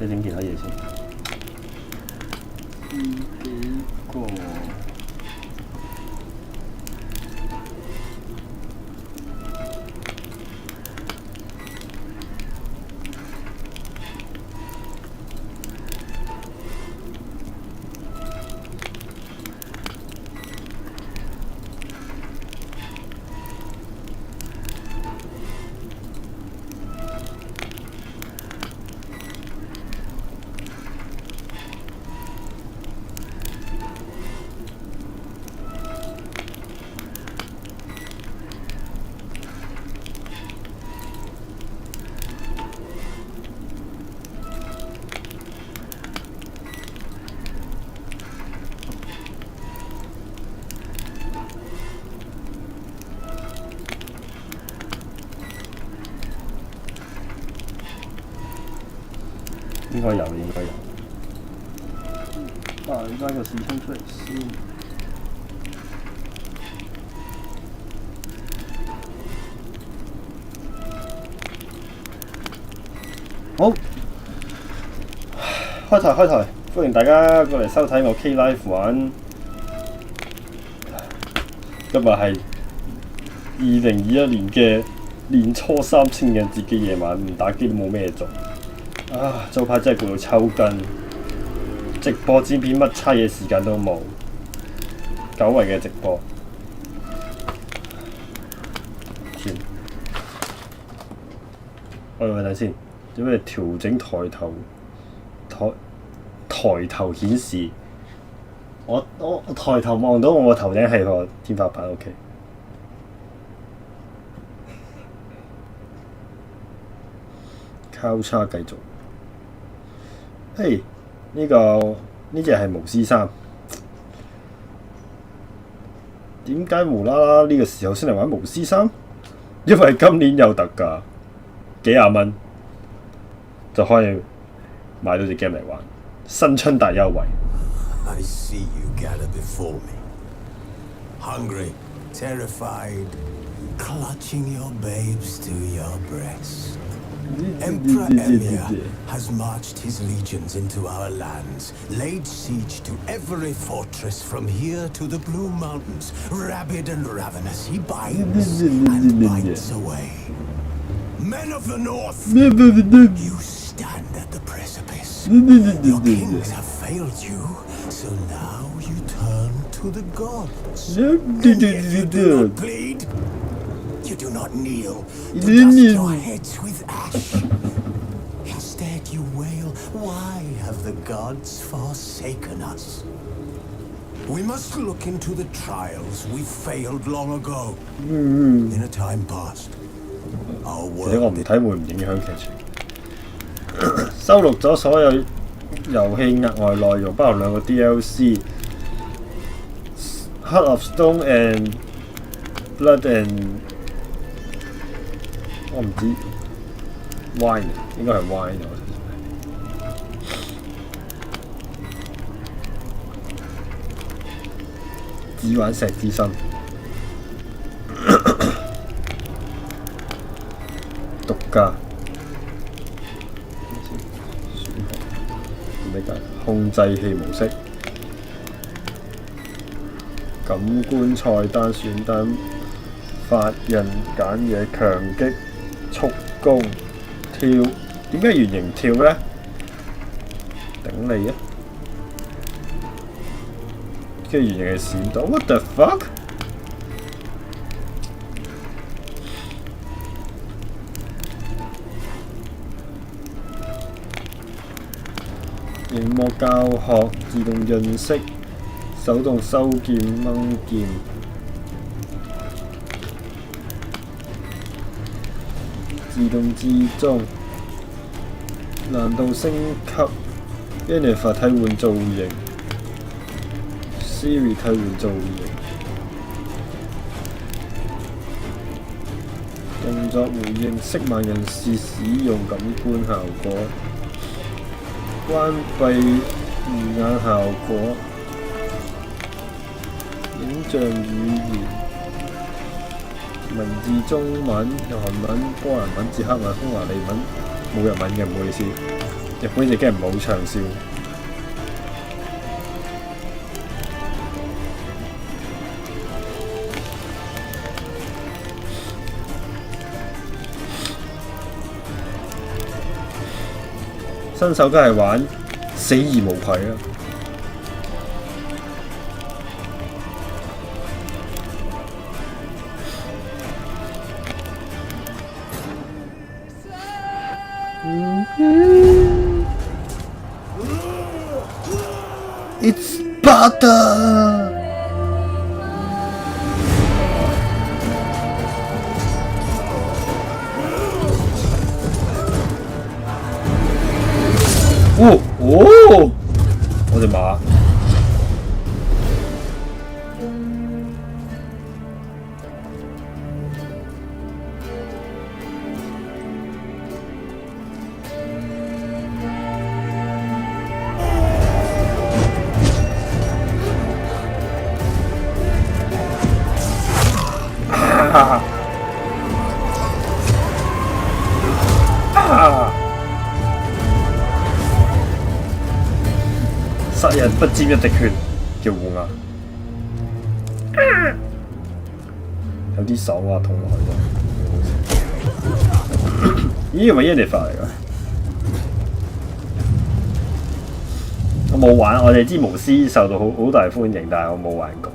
睇整其他嘢先。幾個？應該有，應該有。大家個視窗出嚟先。好，開台，歡迎大家過嚟收睇我 K Live 玩。今日係2021年嘅年初三情人節嘅夜晚，唔打機都冇咩做。啊！早排真係攰到抽筋，直播剪片乜差嘢時間都冇，久違嘅直播。先，我哋睇先，做咩調整抬頭顯示？我抬頭望到我個頭頂係個天花板 ，OK。交叉繼續。嘿，呢隻係巫師衫，點解無啦啦呢個時候先嚟玩巫師衫？因為今年有特價，幾廿蚊就可以買到隻 game 嚟玩，新春大優惠。I see you gather before me, hungry, terrified, clutching your babes to your breast. Emperor Emir has marched his legions into our lands, laid siege to every fortress from here to the Blue Mountains. Rabid and ravenous, he binds and bites away. Men of the North, you stand at the precipice. Your kings have failed you, so now you turn to the gods. And yet you do not plead. You do not kneel to dust your heads with ash. Instead you wail, why have the gods forsaken us? We must look into the trials we failed long ago. In a time past, our world... 其實我唔睇會唔影響劇情。收錄咗所有遊戲額外內容，包含2個 DLC， Heart of Stone and Blood and 我唔知 wine 應該係 wine 我只玩石之心獨家咩解控制器模式感官菜單選單發人揀嘢強擊速攻跳，點解圓形跳咧？頂你啊！跟住圓形係閃到 ，what the fuck？ 螢幕教學自動潤色，手動收劍掹劍。自動自中，難度升級 ，Jennifer 替換造型 ，Siri 替換造型，動作回應，色盲人士使用感官效果，關閉魚眼效果，影像語言。文字中文、韓文、波蘭文、捷克文、匈牙利文，冇日文嘅，唔好意思。日本隻 game 唔係好暢銷。新手都係玩死而無愧啊！It's butter. 哦，我的媽！殺人不沾一滴血，叫護牙，有啲爽啊，痛落去啫。咦，係咪 Yennefer 嚟㗎？我冇玩，我哋知巫師受到好大歡迎，但係我冇玩過。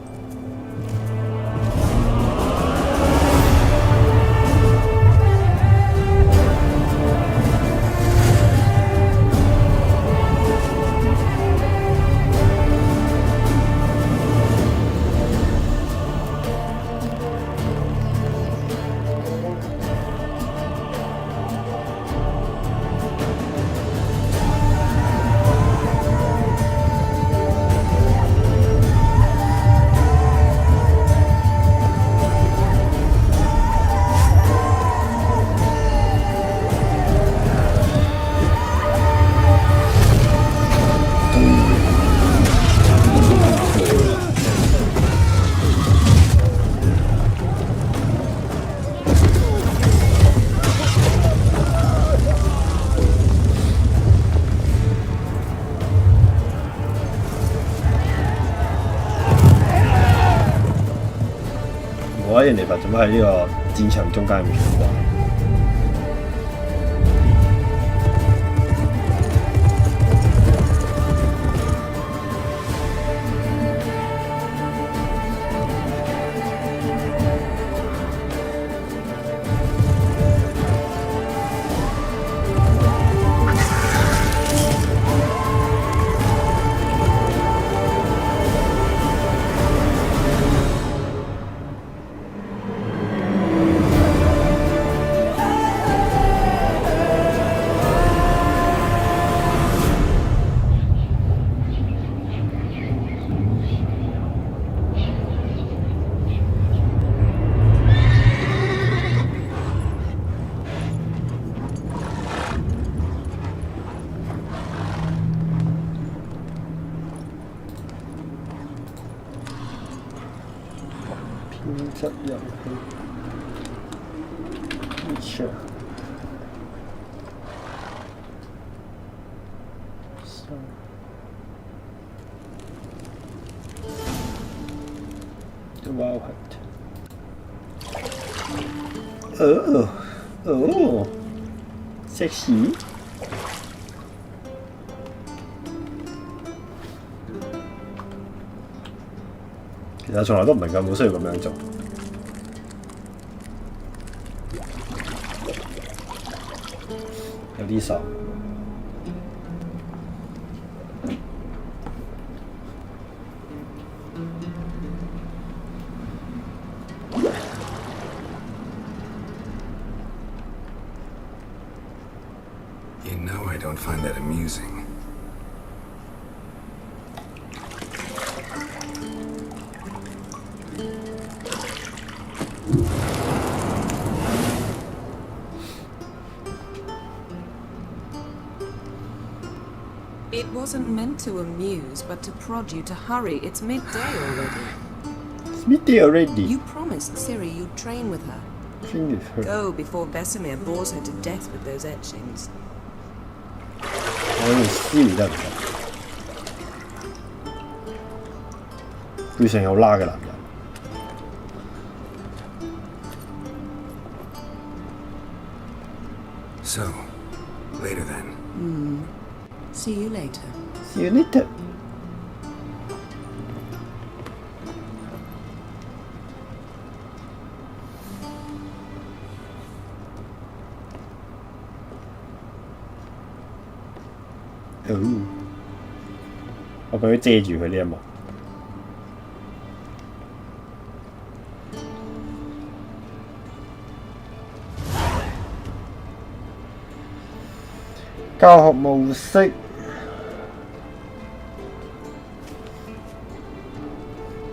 人哋做乜喺呢個戰場中間咁奇怪編輯遊戲 Wow Oh sexy 其實從來都唔明㗎，冇需要咁樣做。有啲傻。You know I don't find that amusing. It wasn't meant to amuse, but to prod you to hurry. It's midday already. It's midday already. You promised Ciri you'd train with her. Train with her. Go before Vesemir bores her to death with those etchings. 我用燒真係唔得，背上有拉嘅男人。So, later then. See you later. See you later. 我俾佢遮住佢呢一幕。教學模式，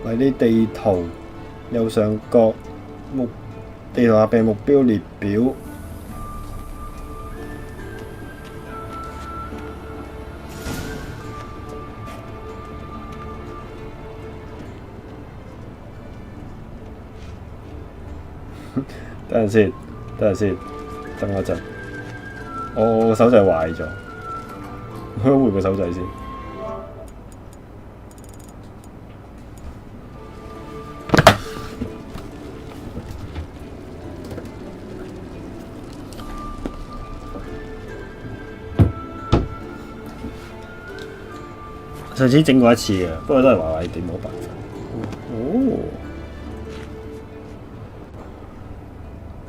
迷你地圖右上角地圖下邊目標列表。等陣先，等我一陣。我個手掣壞咗，我換個手掣先。上次整過一次嘅，不過都係壞地，冇辦法。哦，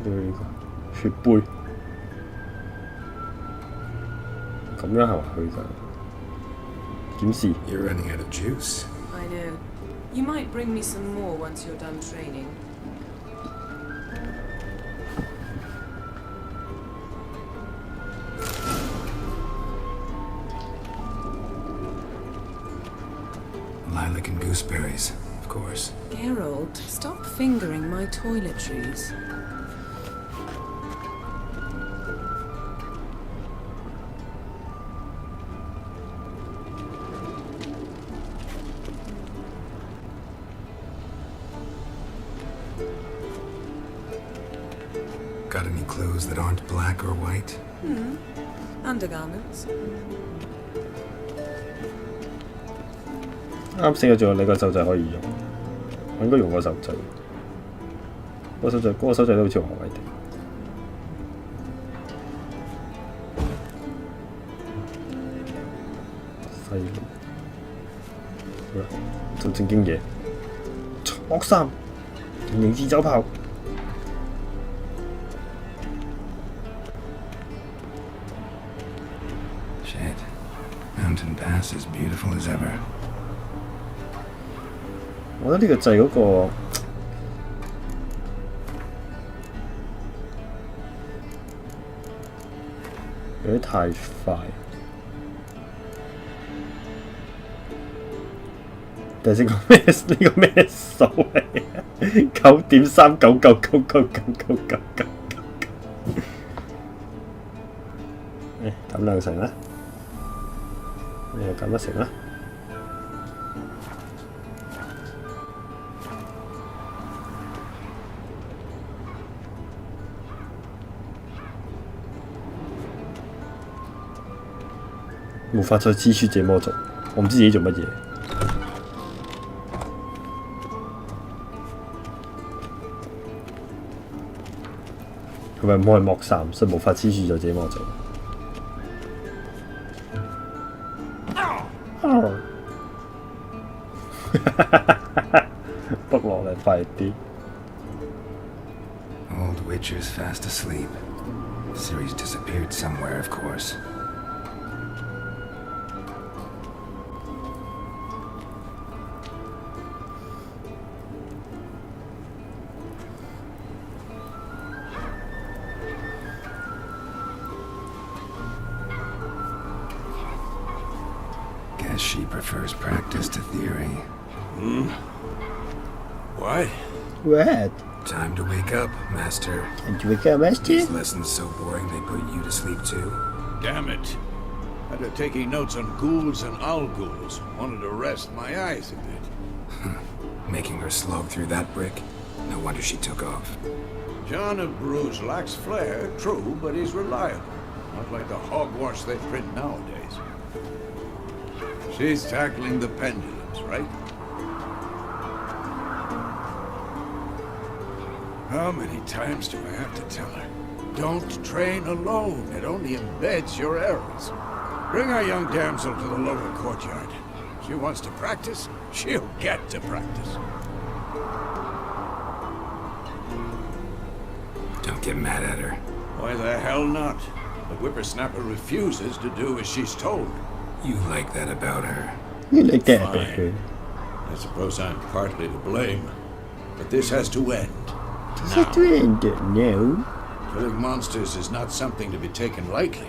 呢個血杯。咁樣係咪去㗎？檢視。You're running out of juice. I know. You might bring me some more once you're done training. Lilac and gooseberries, of course. Geralt, stop fingering my toiletries. Got any clothes that aren't black or white? Undergarments. 啱先嘅仲有你個手掣可以用，我應該用個手掣。嗰個手掣都好似華為地。犀利！好啦，做正經嘢。惡三，形自走炮。Shit. Mountain Pass is beautiful as ever. 我覺得呢個掣嗰個有啲太快。但係呢個咩數嚟？9.399999999。減兩成啦，你又減一成啦。無法再支持這麼做，我唔知自己做乜嘢。佢咪唔可以剝衫，所以無法支持就這麼做。仆落嚟快啲。 Old Witcher's fast asleep. Ciri's disappeared somewhere, of course. Guess she prefers practice to theory. What? What? Time to wake up, Master. Time to wake up, Master. These lessons so boring they put you to sleep too. Damn it. After taking notes on ghouls and owl-ghouls, wanted to rest my eyes a bit. Making her slog through that brick? No wonder she took off. John of Bruges lacks flair, true, but he's reliable. Not like the hogwash they print nowadays. She's tackling the pendulums, right? How many times do I have to tell her? Don't train alone. It only embeds your errors. Bring our young damsel to the lower courtyard. She wants to practice, she'll get to practice. Don't get mad at her. Why the hell not? The whippersnapper refuses to do as she's told. You like that about her. You like that about Fine. her. I suppose I'm partly to blame. But this has to end. Is it doing it now? Killing monsters is not something to be taken lightly.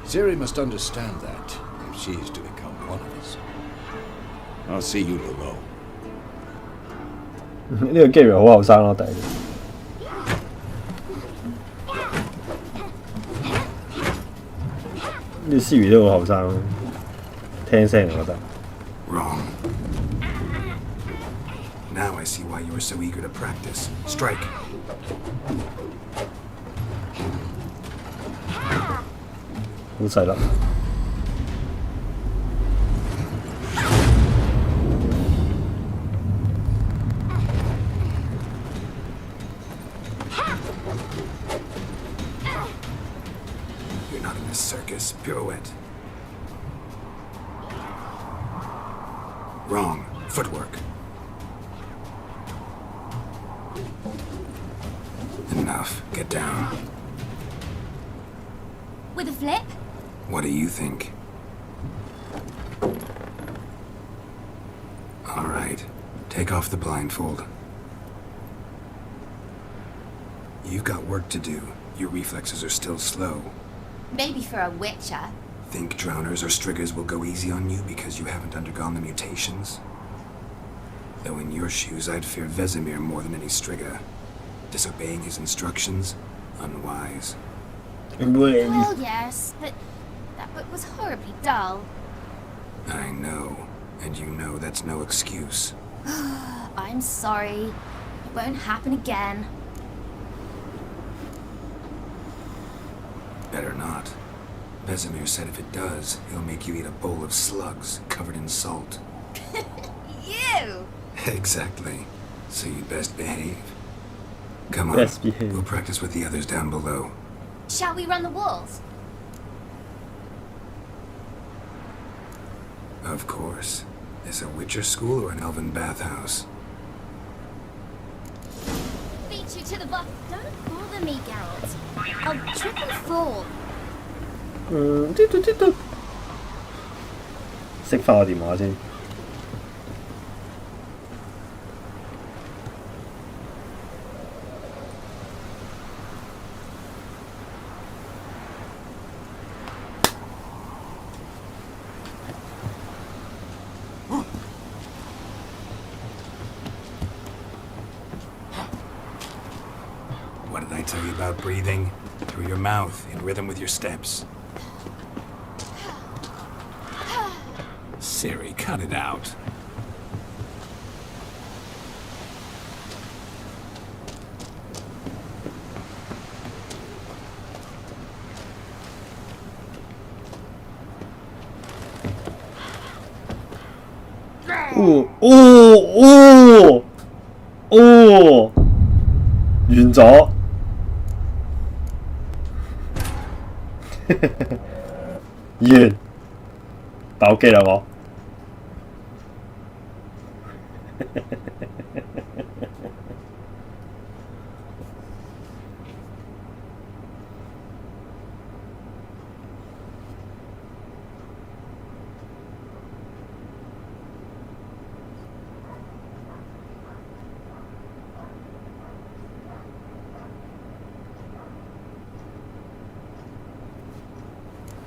Ciri must understand that, if she's to become one of us. I'll see you below. 呢個 game 好後生咯，第一。呢個 Siri 都好後生咯，聽聲我覺得。 Wrong. Now I see why you were so eager to practice. Strike.好細粒。You're not in a circus. Pirouette. Wrong. Footwork. Enough. Get down. With a flip? What do you think? All right. Take off the blindfold. You've got work to do. Your reflexes are still slow. Maybe for a witcher. Think drowners or striggers will go easy on you because you haven't undergone the mutations? Though in your shoes, I'd fear Vesemir more than any strigger. Disobeying his instructions? Unwise. Well, yes, but that book was horribly dull. I know. And you know that's no excuse. I'm sorry. It won't happen again. Better not. Vesemir said if it does, he'll make you eat a bowl of slugs covered in salt. You! Exactly. So you'd best behave. Come on. Best behave. We'll practice with the others down below. Shall we run the walls? Of course. Is a Witcher school or an elven bathhouse? Beat you to the butt. Don't bother me, Geralt. I'll trip and fall. 熄翻我電話先。What did I tell you about breathing? Through your mouth, in rhythm with your steps. Ciri, cut it out. Oh! 完咗。完。爆機啦我。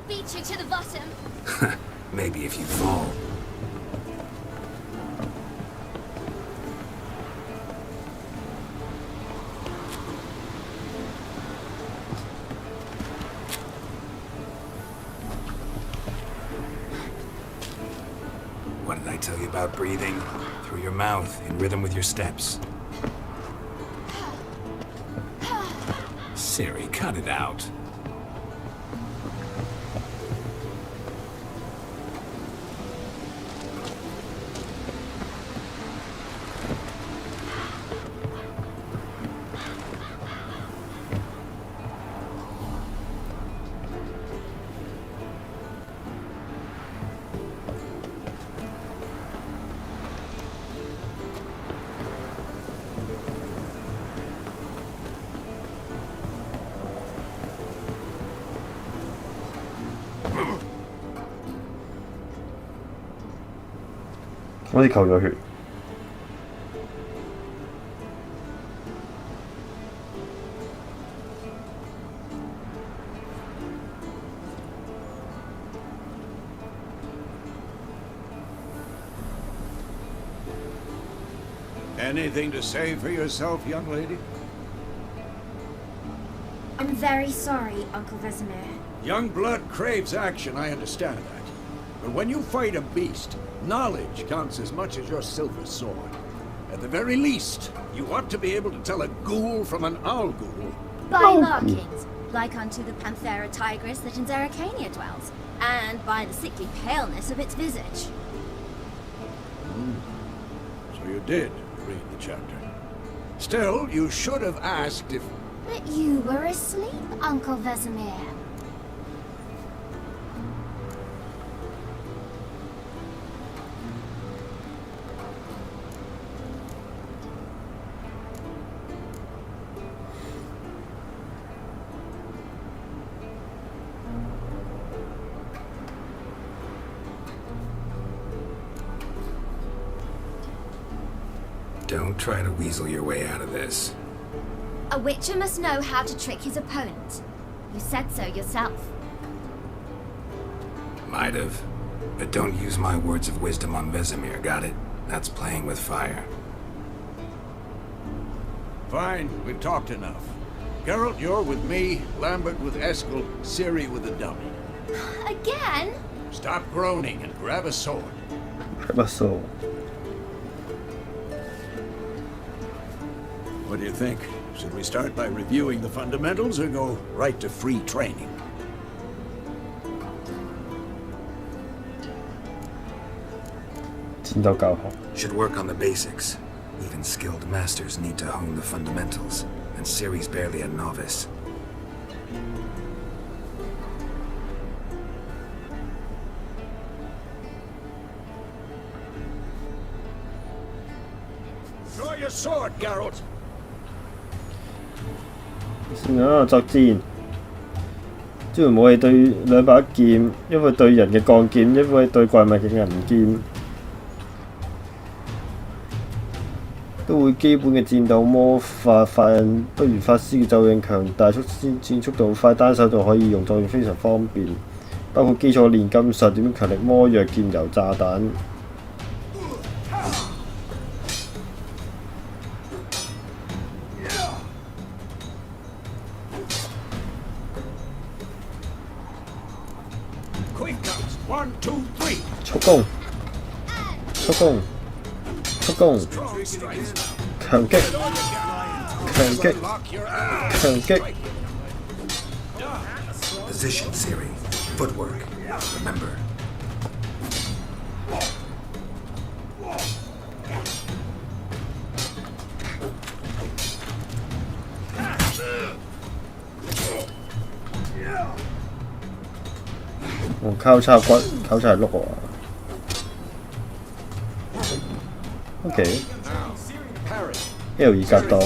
Beat you to the bottom. Maybe if you fall. What did I tell you about breathing? Through your mouth, in rhythm with your steps. Ciri, cut it out. 好似扣咗血。Anything to say for yourself, young lady? I'm very sorry, Uncle Vesemir. Young blood craves action, I understand that. But when you fight a beast, knowledge counts as much as your silver sword. At the very least, you ought to be able to tell a ghoul from an owl ghoul. By markings, like unto the Panthera tigris that in Zeracania dwells, and by the sickly paleness of its visage. So you did read the chapter. Still, you should have asked if... But you were asleep, Uncle Vesemir. Don't try to weasel your way out of this. A witcher must know how to trick his opponent. You said so yourself. Might have. But don't use my words of wisdom on Vesemir, got it? That's playing with fire. Fine, we've talked enough. Geralt, you're with me, Lambert with Eskel, Ciri with the dummy. Again? Stop groaning and grab a sword. Grab a sword. What do you think? Should we start by reviewing the fundamentals or go right to free training? Should work on the basics. Even skilled masters need to hone the fundamentals, and Ciri's barely a novice. Draw your sword, Geralt! 先啦，作戰。支援武器對兩把劍，一會對人嘅鋼劍，一會對怪物嘅銀劍，都會基本嘅戰鬥魔法發印不如法師嘅咒印強大，戰速度快，單手就可以用作用非常方便，包括基礎煉金術、點強力魔藥、劍油炸彈。速攻！速攻！速攻！強擊！強擊！強擊！ Position, Ciri. Footwork. Remember.我交叉骨，交叉係碌喎。OK。L 二格擋。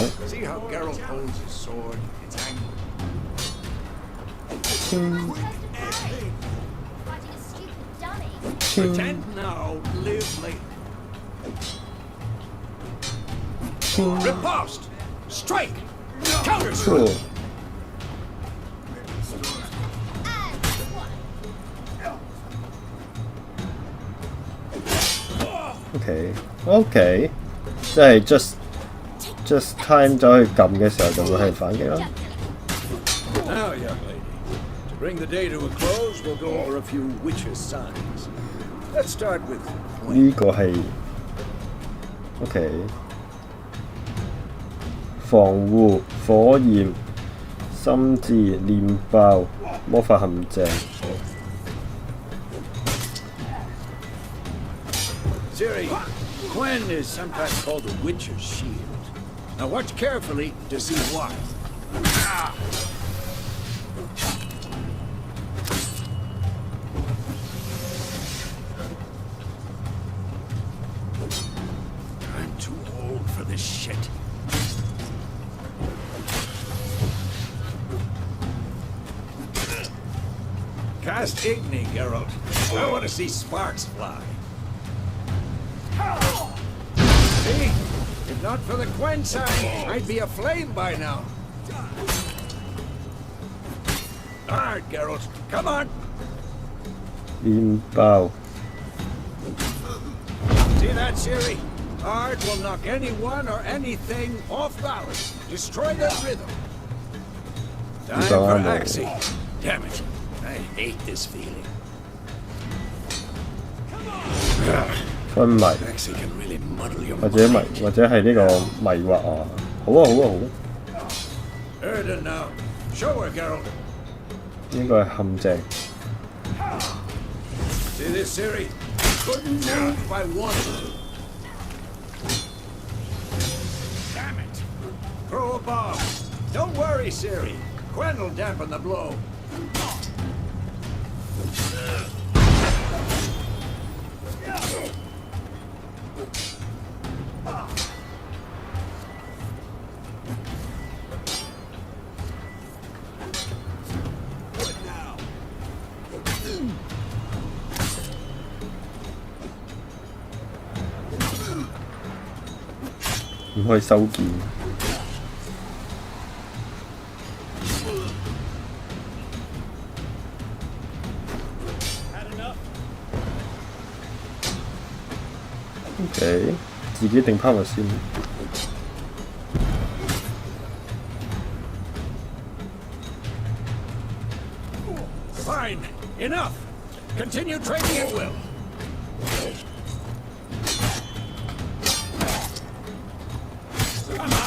Pretend now, live later. Riposte! Strike! Counter! OK，即係 just time 走去撳嘅時候就會係反擊啦。Now, young lady, to bring the day to a close, we'll go over a few witches' signs. Let's start with 呢個係 OK， 防護、火焰、心智、煉爆、魔法陷阱。Ciri, Quen is sometimes called the Witcher's Shield. Now watch carefully to see why. I'm too old for this shit. Cast Igni, Geralt. I want to see sparks fly. See? If not for the Quen sign, I'd be aflame by now. All right, Geralt, come on. 麵包 See that, Ciri? Art will knock anyone or anything off balance, destroy their rhythm. Time for Axie. Damn it, I hate this feeling. 昏迷 Axie can really muddle your 或者 mind. 或者係呢個迷惑啊！好啊好啊好啊！ Erden now. Show her, Geralt. 應該係陷阱。 See this, Ciri? Couldn't move if I wanted to. Damn it! Throw a bomb. Don't worry, Ciri. Quen will dampen the blow. What now? 唔可以收劍。OK， 自己定 power 先。 Fine. Enough. Continue training at will. Come on.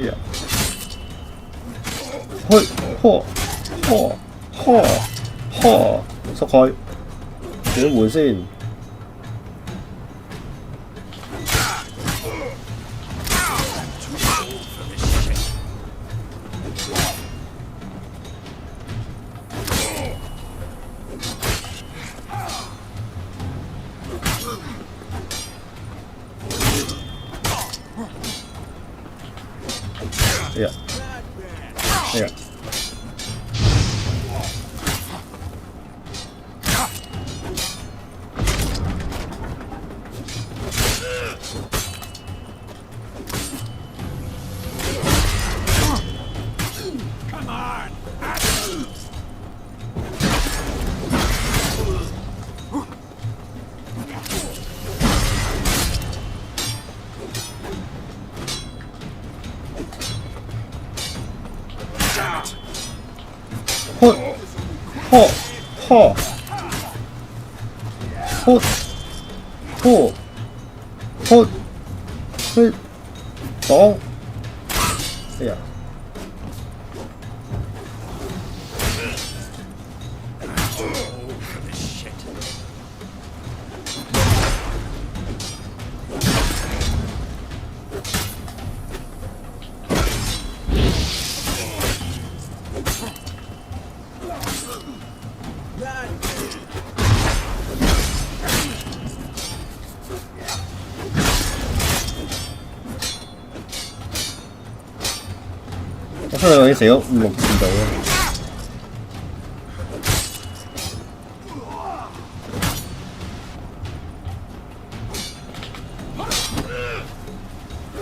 哎呀！開呵呵呵呵，縮開，點換先？哎呀！哎呀！呵呵呵呵呵呵嘿擋！哎呀！ 我出去已經死咗5、6次度啦。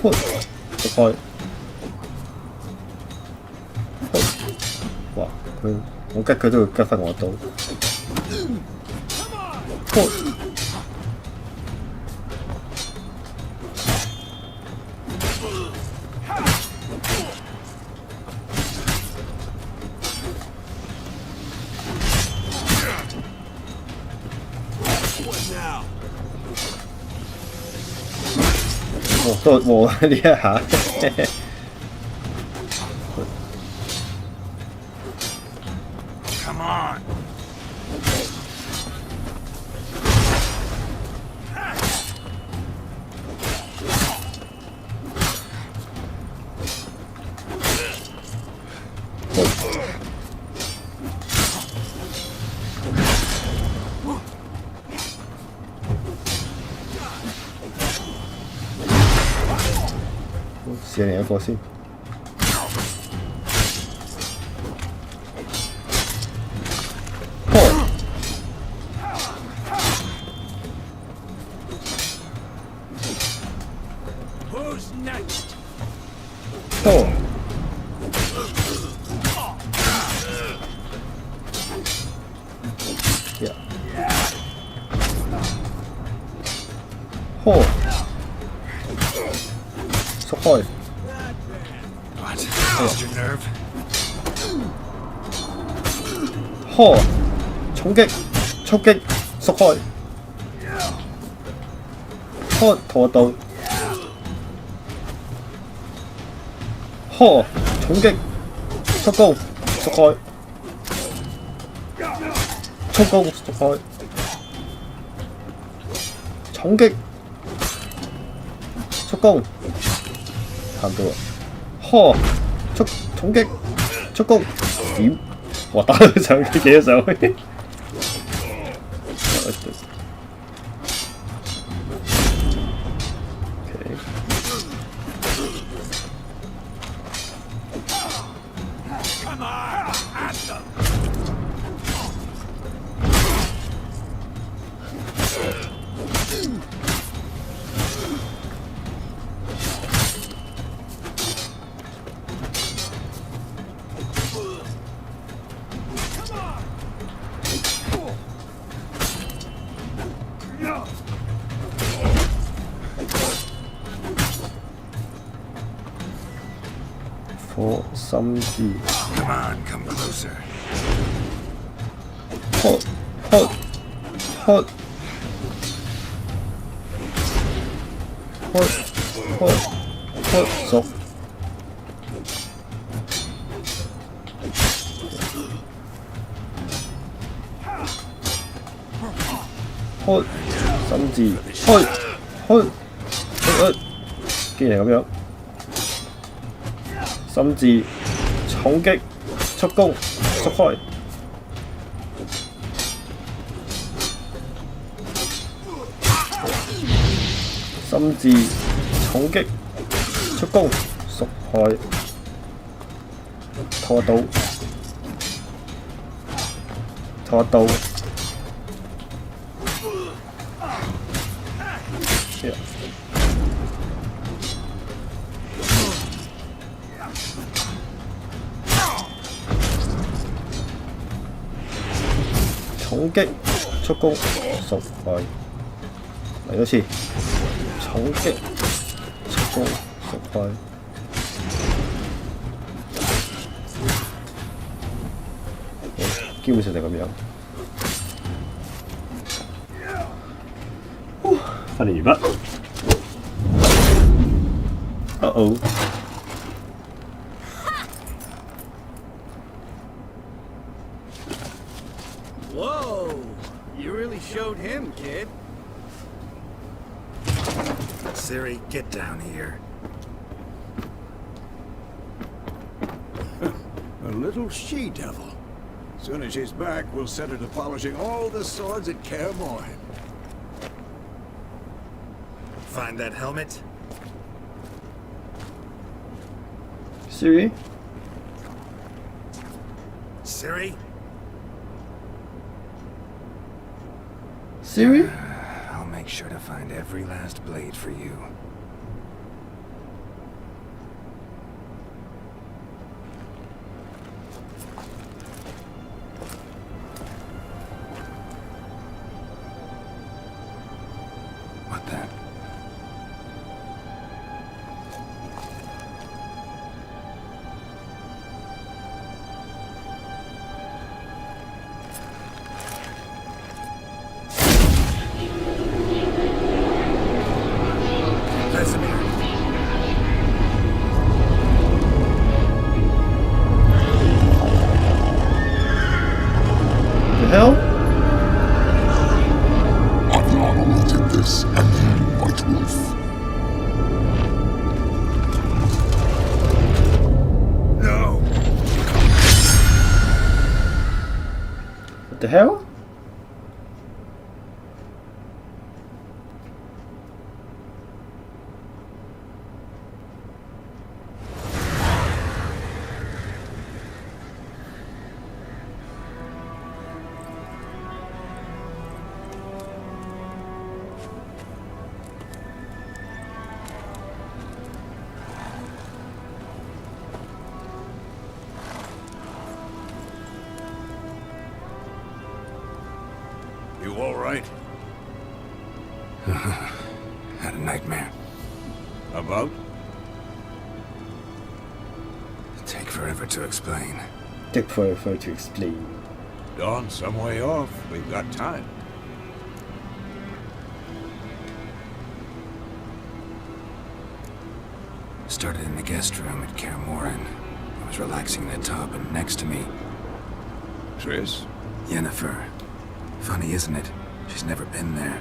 開，開，哇！我吉佢都會吉翻我刀。都呢一下。Come on. Xé另一個先。Who's next? 破。呀。破。縮開。What? Lost your nerve? 破。重擊。速擊。縮開。破。拖到。破。重擊。速攻。縮開。速攻。縮開。重擊。速攻。差唔多啦。呵，重擊，速攻，點？哇！打到上去，企咗上去。Come on, at them. For 心智。Come on, come closer. 喝喝喝喝喝喝熟。喝心智，既然係咁樣，心智重擊速攻縮開。心智重擊速攻縮開，拖刀拖刀。重擊速攻縮開，嚟多次。重擊速攻縮開，基本上就咁樣。訓練完畢。哦。Whoa! You really showed him, kid. Siri, get down here. A little she-devil. Soon as she's back, we'll set her to polishing all the swords at Kaer Morhen. Find that helmet? Siri? Siri? Siri? I'll make sure to find every last blade for you. What the? What the hell? You all right? Had a nightmare. About? Take forever to explain. Take forever to explain. Dawn's some way off. We've got time. Started in the guest room at Kaer Morhen. I was relaxing in the tub, and next to me, Triss? Yennefer. Funny, isn't it? She's never been there.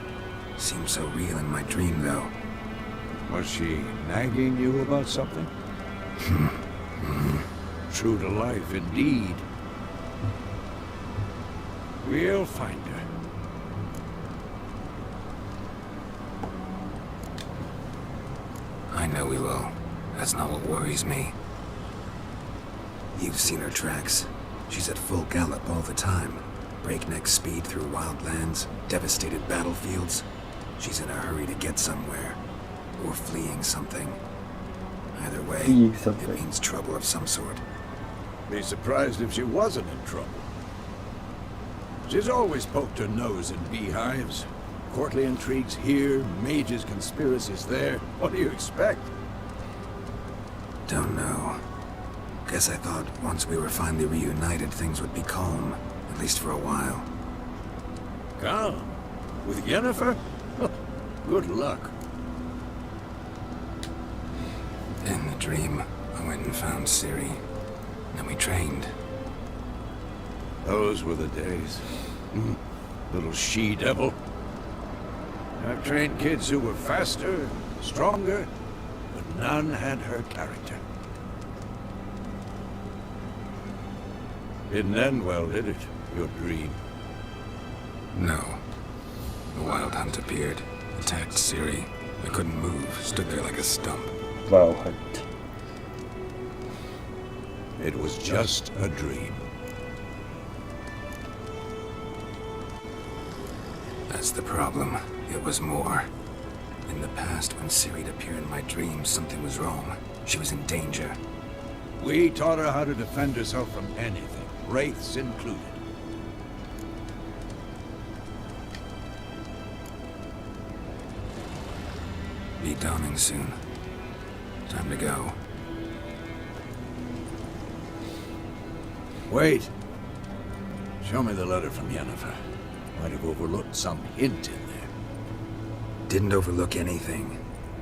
Seemed so real in my dream, though. Was she nagging you about something? True to life, indeed. We'll find her. I know we will. That's not what worries me. You've seen her tracks. She's at full gallop all the time. Breakneck speed through wild lands, devastated battlefields. She's in a hurry to get somewhere. Or fleeing something. Either way, Fleeing something. it means trouble of some sort. Be surprised if she wasn't in trouble. She's always poked her nose in beehives. Courtly intrigues here, mages' conspiracies there. What do you expect? Don't know. Guess I thought once we were finally reunited, things would be calm. At least for a while. Calm? With Yennefer? Good luck. In the dream, I went and found Ciri. Then we trained. Those were the days. Little she-devil. I've trained kids who were faster, stronger, but none had her character. Didn't end well, did it? Your dream? No. The Wild Hunt appeared, attacked Ciri. I couldn't move, stood there like a stump. Wow, Hunt. It was just a dream. That's the problem. It was more. In the past, when Ciri'd appear in my dreams, something was wrong. She was in danger. We taught her how to defend herself from anything, wraiths included. Be dawning soon. Time to go. Wait. Show me the letter from Yennefer. Might have overlooked some hint in there. Didn't overlook anything.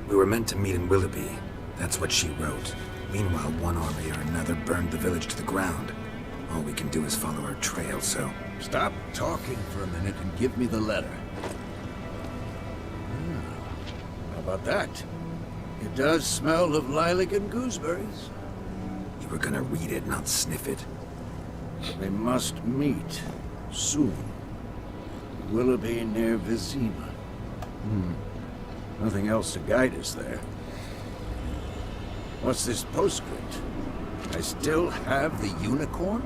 We were meant to meet in Willoughby. That's what she wrote. Meanwhile, one army or another burned the village to the ground. All we can do is follow her trail, so... Stop talking for a minute and give me the letter. How about that? It does smell of lilac and gooseberries. You were gonna read it, not sniff it. They must meet soon. Willoughby near Vizima. Nothing else to guide us there. What's this postscript? I still have the unicorn?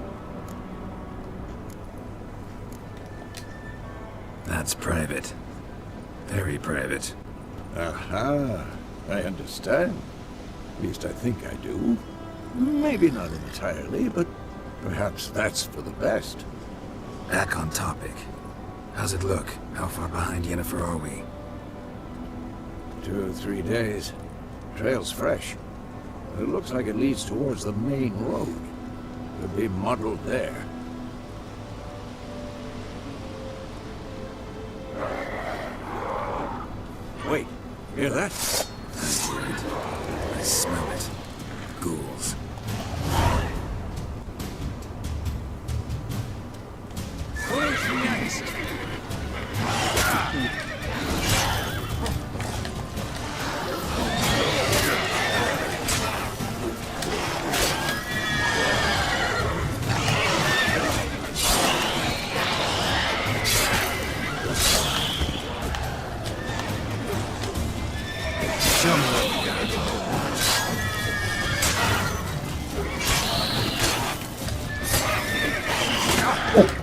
That's private. Very private. Aha, I understand. At least I think I do. Maybe not entirely, but perhaps that's for the best. Back on topic. How's it look? How far behind Yennefer are we? 2 or 3 days. Trail's fresh. It looks like it leads towards the main road. Could be muddled there. Wait, hear that? I hear it. I smell it. Ghouls.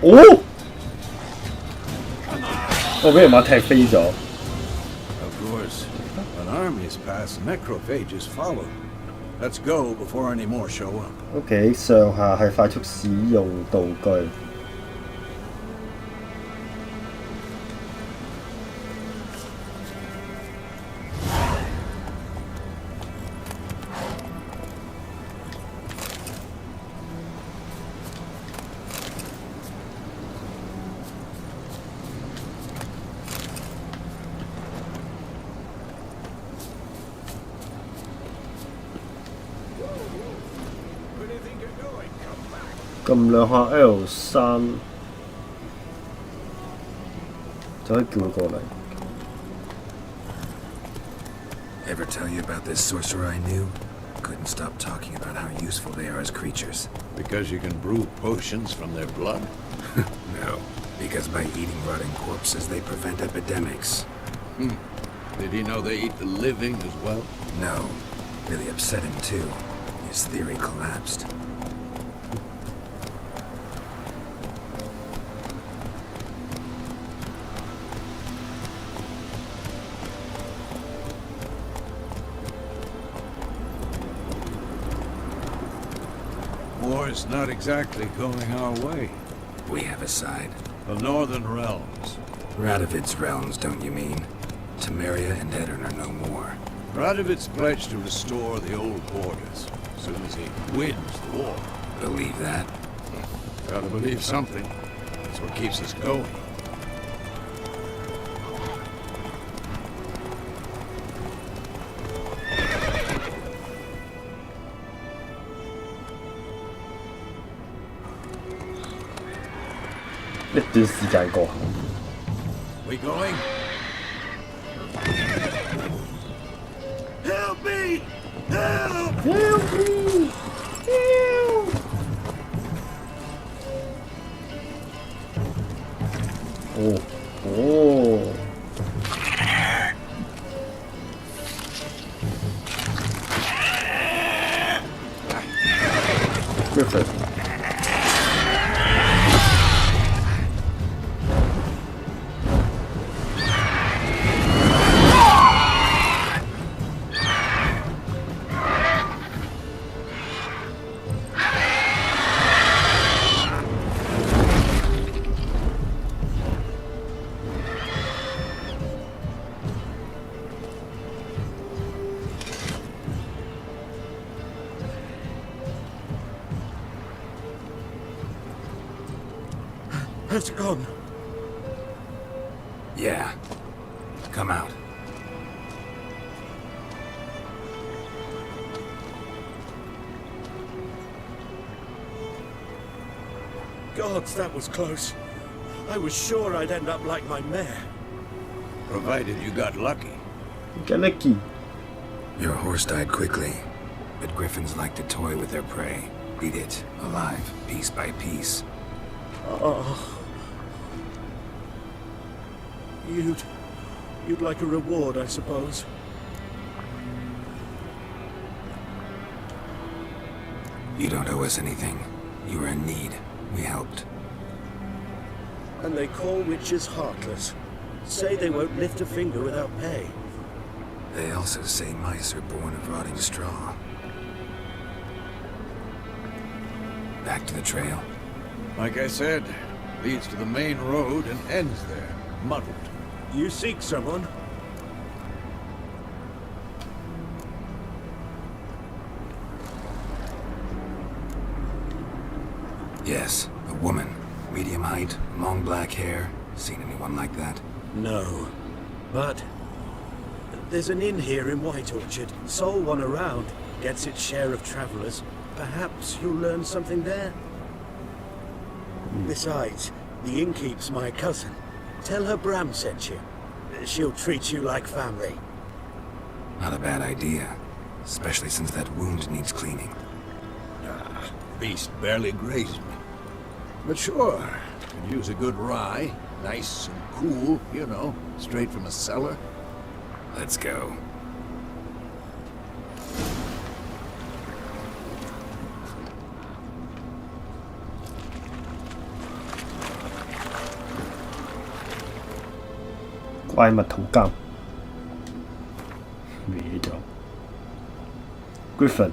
哦！我俾人馬踢飛咗。Of course, when armies pass, necrophages follow. Let's go before any more show up. OK， 上下係快速使用道具。撳兩下 L3就可以叫佢過嚟。Ever tell you about this sorcerer I knew? Couldn't stop talking about how useful they are as creatures. Because you can brew potions from their blood? No, because by eating rotting corpses they prevent epidemics. Did he know they eat the living as well? No, really upset him too. His theory collapsed. War's not exactly going our way. We have a side. The Northern Realms. Radovid's realms, don't you mean? Temeria and Edirn are no more. Radovid's pledged to restore the old borders as soon as he wins the war. Believe that? Gotta believe something. That's what keeps us going. 一段時間過後。We going? Help me! Help! Help me! Help! 哦哦。Griffin。It's gone. Yeah. Come out. Gods, that was close. I was sure I'd end up like my mare. Provided you got lucky. Galeki. Your horse died quickly, but griffins like to toy with their prey. Eat it, alive, piece by piece. Oh. You'd like a reward, I suppose. You don't owe us anything. You were in need. We helped. And they call witches heartless. Say they won't lift a finger without pay. They also say mice are born of rotting straw. Back to the trail. Like I said, leads to the main road and ends there, muddled. You seek someone? Yes, a woman. Medium height, long black hair. Seen anyone like that? No. But there's an inn here in White Orchard. Sole one around. Gets its share of travelers. Perhaps you'll learn something there? Besides, the innkeep's my cousin. Tell her Bram sent you. She'll treat you like family. Not a bad idea. Especially since that wound needs cleaning. Beast barely grazed me. But sure, could use a good rye. Nice and cool, you know, straight from a cellar. Let's go. 怪物圖鑑歪咗 Griffin。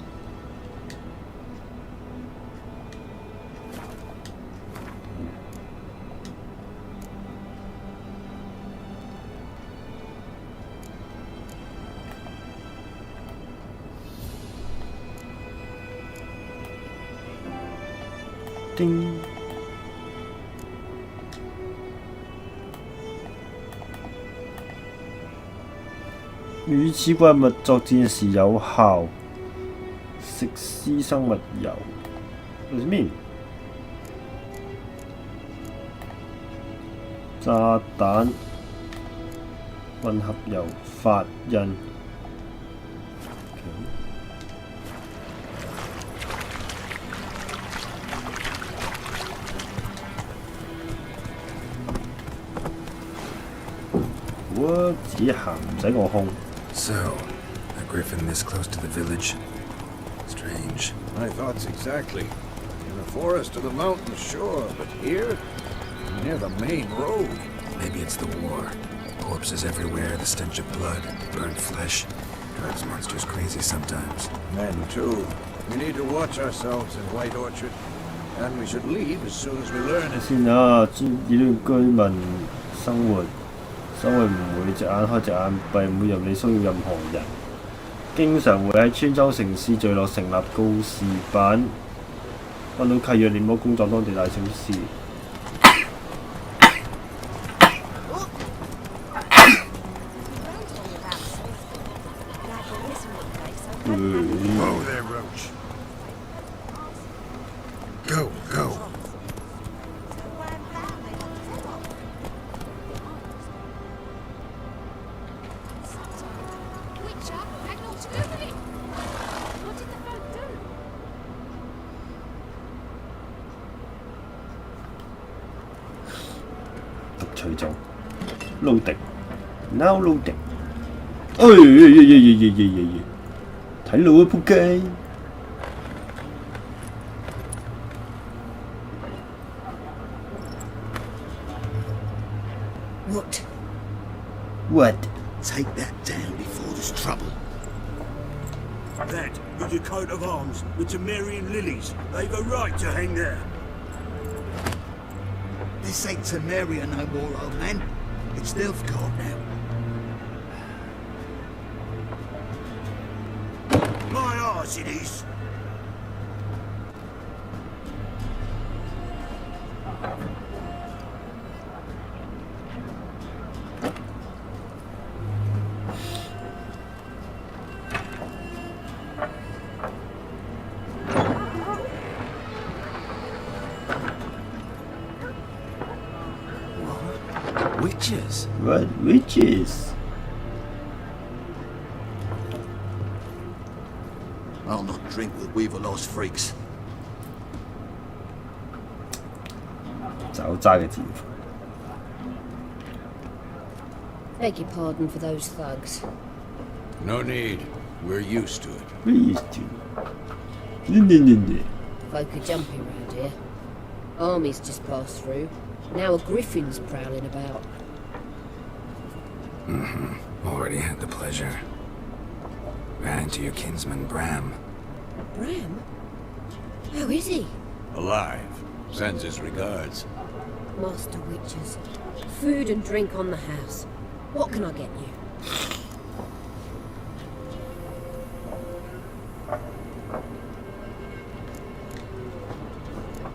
叮！與此怪物作戰時有效，食屍生物油。What does it mean？炸彈混合油發印。我自己行，唔使我控。So, a griffin this close to the village? Strange. My thoughts exactly. In the forest or the mountain, sure, but here, near the main road. Maybe it's the war. Corpses everywhere, the stench of blood, burnt flesh. Drives monsters crazy sometimes. Men, too. We need to watch ourselves in White Orchard. And we should leave as soon as we learn it. 先啊，以呢居民生活唔會隻眼開隻眼閉，唔會任你騷擾任何人。經常會喺村莊城市聚落成立告示板，揾到契約獵魔工作當地大小事。Whoa there, Roach. Go, go. Loading. Now loading. 哎呀！睇路啊，仆街！ What? Take that down before there's trouble. That is a coat of arms with Temerian lilies. They've a right to hang there. This ain't Temeria no more, old man. It's Nilfgaard now. My arse it is. Witches? What witches? I'll not drink with Weaver-lost freaks. 找渣嘅戰服。 Beg your pardon for those thugs. No need. We're used to it. We used to. No. Folk are jumpy around here. Armies just passed through. Now a griffin's prowling about. Already had the pleasure. Ran into your kinsman, Bram. Bram? How is he? Alive. Sends his regards. Master Witches. Food and drink on the house. What can I get you?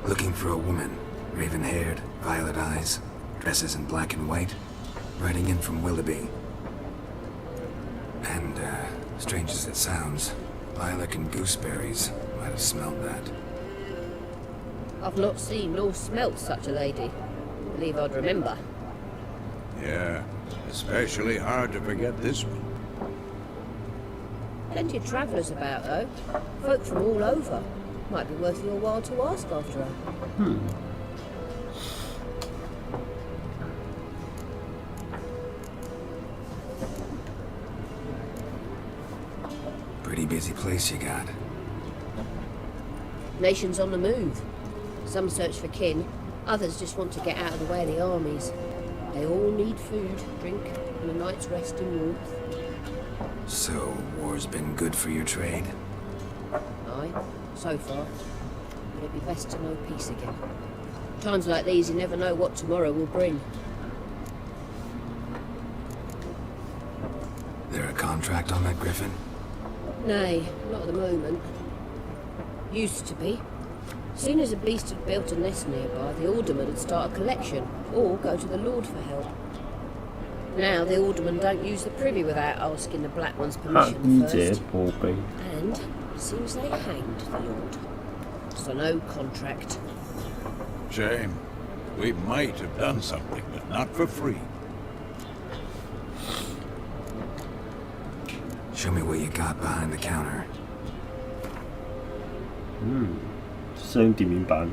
Looking for a woman. Raven-haired, violet eyes, dresses in black and white. Riding in from Willoughby. And, strange as it sounds, lilac and gooseberries. Might have smelled that. I've not seen nor smelt such a lady. Believe I'd remember. Yeah, especially hard to forget this one. Plenty of travellers about, though. Folk from all over. Might be worth your while to ask after her. Pretty busy place you got. Nations on the move. Some search for kin, others just want to get out of the way of the armies. They all need food, drink, and a night's rest in warmth. So, war's been good for your trade? Aye, so far. But it'd be best to know peace again. Times like these, you never know what tomorrow will bring. There a contract on that griffin? Nay, not at the moment. Used to be. Soon as a beast had built a nest nearby, the alderman would start a collection, or go to the Lord for help. Now the aldermen don't use the privy without asking the Black One's permission first. And it seems they hanged the Lord. So no contract. Shame. We might have done something, but not for free. Show me what you got behind the counter. 商店面版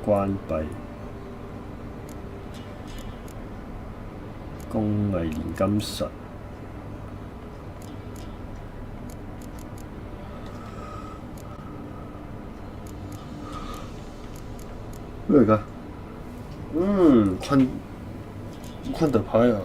關閉，工藝煉金術。咩嚟㗎？昆特牌啊！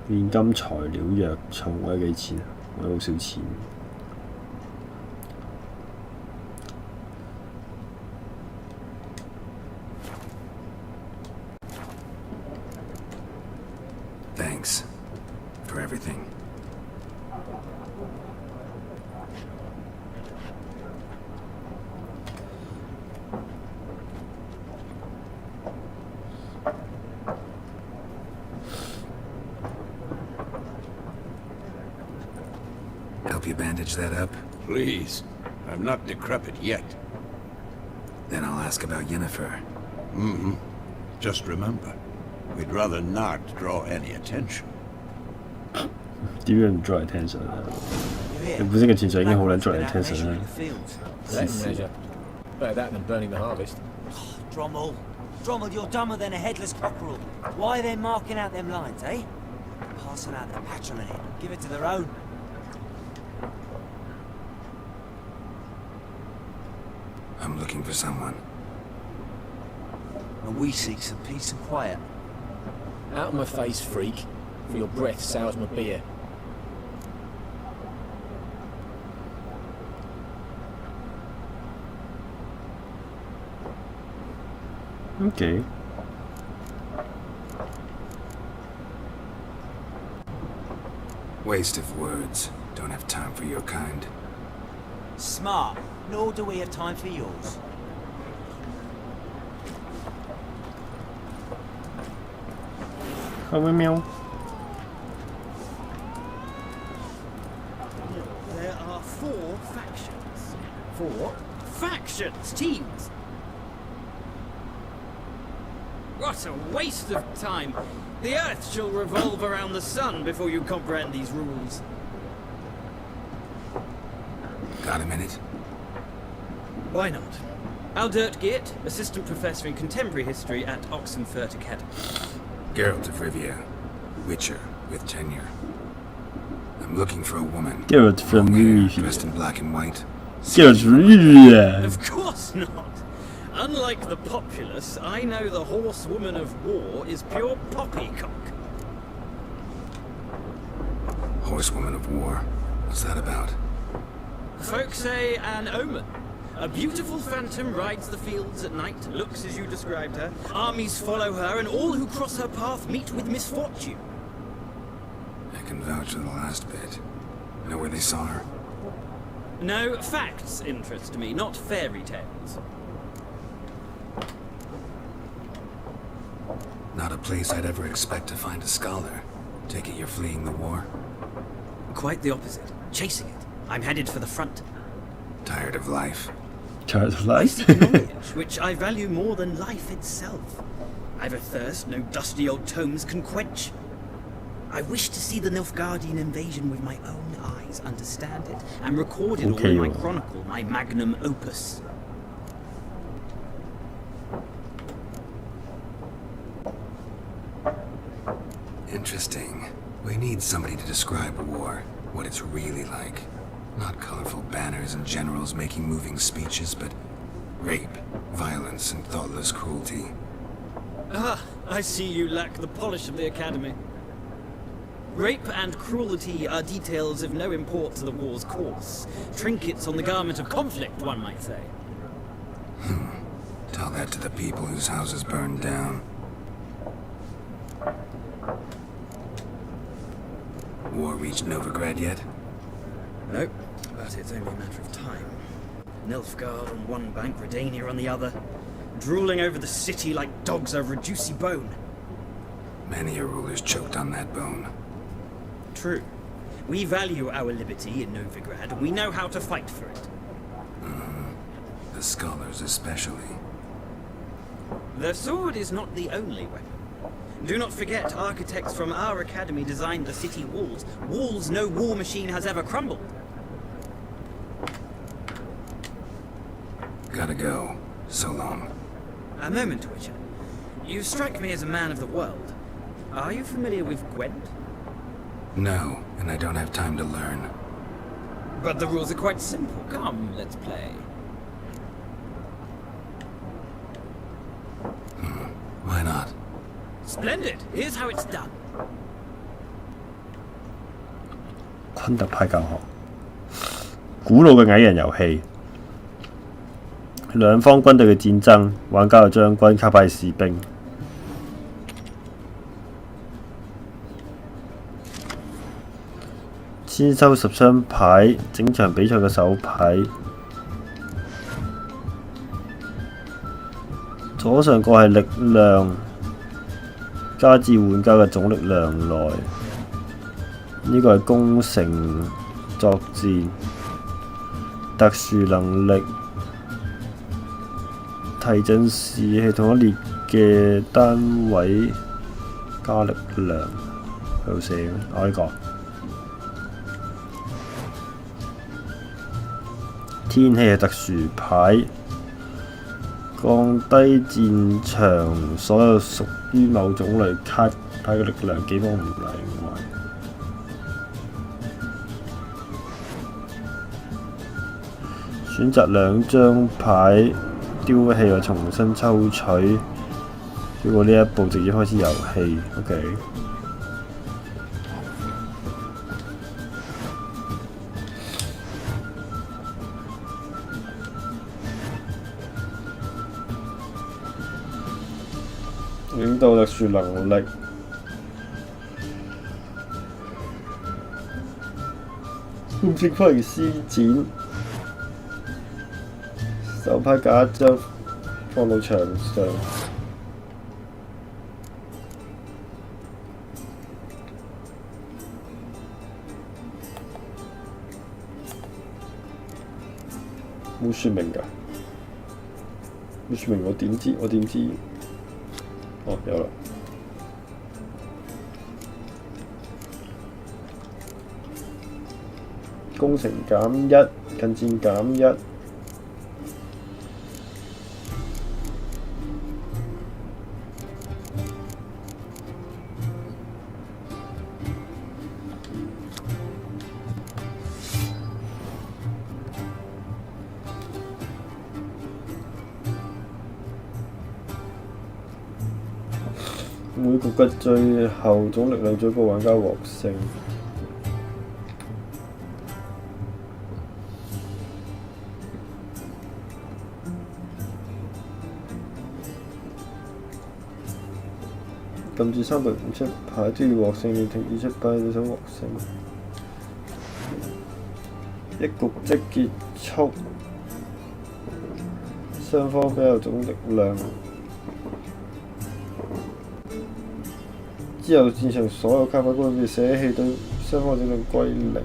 煉金材料藥重我幾錢啊？我好少錢。Thanks for everything. Help you bandage that up? Please. I'm not decrepit yet. Then I'll ask about Yennefer. Just remember, we'd rather not draw any attention. 點樣唔 draw attention 啊？你本身嘅潛水已經好撚 draw attention 啦。Let them measure. Better that than burning the harvest. Drommel, you're dumber than a headless cockerel. Why are they marking out them lines, eh? Pass them out their patrimony. Give it to their own. I'm looking for someone. And we seek some peace and quiet. Out of my face, freak. For your breath sours my beer. Okay. Waste of words. Don't have time for your kind. Smart. Nor do we have time for yours. Meow. There are 4 factions. 4 factions, teams. What a waste of time. The Earth shall revolve around the sun before you comprehend these rules. Got a minute? Why not? Aldert Geert, Assistant Professor in Contemporary History at Oxenfurt Academy. Geralt of Rivia, Witcher with tenure. I'm looking for a woman. Geralt from Rivia. Dressed in black and white. Geralt from Rivia. Of course not. Unlike the populace, I know the horsewoman of war is pure poppycock. Horsewoman of war? What's that about? Folk say an omen. A beautiful phantom rides the fields at night, looks as you described her. Armies follow her, and all who cross her path meet with misfortune. I can vouch for the last bit. Know where they saw her? No, facts interest me, not fairy tales. Not a place I'd ever expect to find a scholar. Take it you're fleeing the war? Quite the opposite. Chasing it. I'm headed for the front. Tired of life? Tired of life? I seek knowledge, which I value more than life itself. I've a thirst no dusty old tomes can quench. I wish to see the Nilfgaardian invasion with my own eyes, understand it, and record it all Okay, in my well. chronicle, my magnum opus. Interesting. We need somebody to describe war, what it's really like. Not colorful banners and generals making moving speeches, but rape, violence, and thoughtless cruelty. Ah, I see you lack the polish of the Academy. Rape and cruelty are details of no import to the war's course. Trinkets on the garment of conflict, one might say. Tell that to the people whose houses burned down. War reached Novigrad yet? Nope, but it's only a matter of time. Nilfgaard on one bank, Redania on the other, drooling over the city like dogs over a juicy bone. Many a ruler's choked on that bone. True. We value our liberty in Novigrad, and we know how to fight for it. The scholars especially. The sword is not the only weapon. Do not forget, architects from our academy designed the city walls. Walls no war machine has ever crumbled. Gotta go. So long. A moment, Witcher. You strike me as a man of the world. Are you familiar with Gwent? No, and I don't have time to learn. But the rules are quite simple. Come, let's play. Why not? Splendid! Here's how it's done. 昆特派教學，古老嘅矮人遊戲，兩方軍隊嘅戰爭，玩家有將軍卡牌士兵。先收10張牌，整場比賽嘅手牌。左上角係力量，加至玩家嘅總力量內。呢個係攻城作戰，特殊能力，提振士氣同一列嘅單位加力量。喺度寫我呢個天氣係特殊牌，降低戰場所有屬於某種類卡牌嘅力量，己方唔例外。選擇2張牌，丟棄或重新抽取。結果呢一步直接開始遊戲。OK。領導特殊能力。唔識翻嚟施展。手牌夾一張放到牆上，冇説明㗎，冇説明我點知？我點知？哦，有啦。攻城減1，近戰減1。每局嘅最後總力量最高玩家獲勝。禁止3隊唔出牌都要獲勝，你停止出牌你想獲勝。一局即結束，雙方比較總力量。之後戰場所有卡牌都會被捨棄，對雙方總力歸0。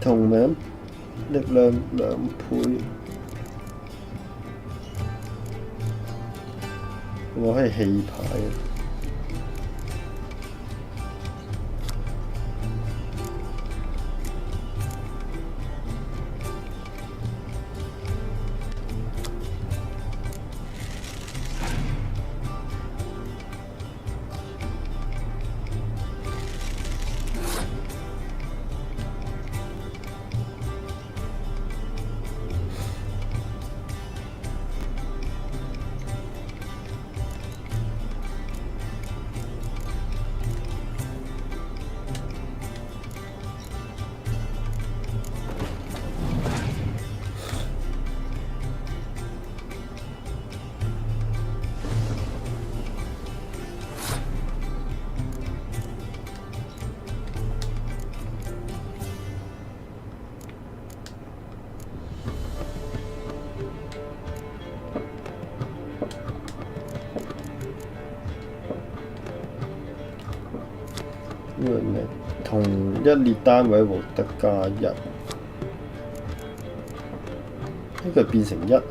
同名力量2倍。我可以棄牌啊！同一列單位獲得加1，呢個變成1啊！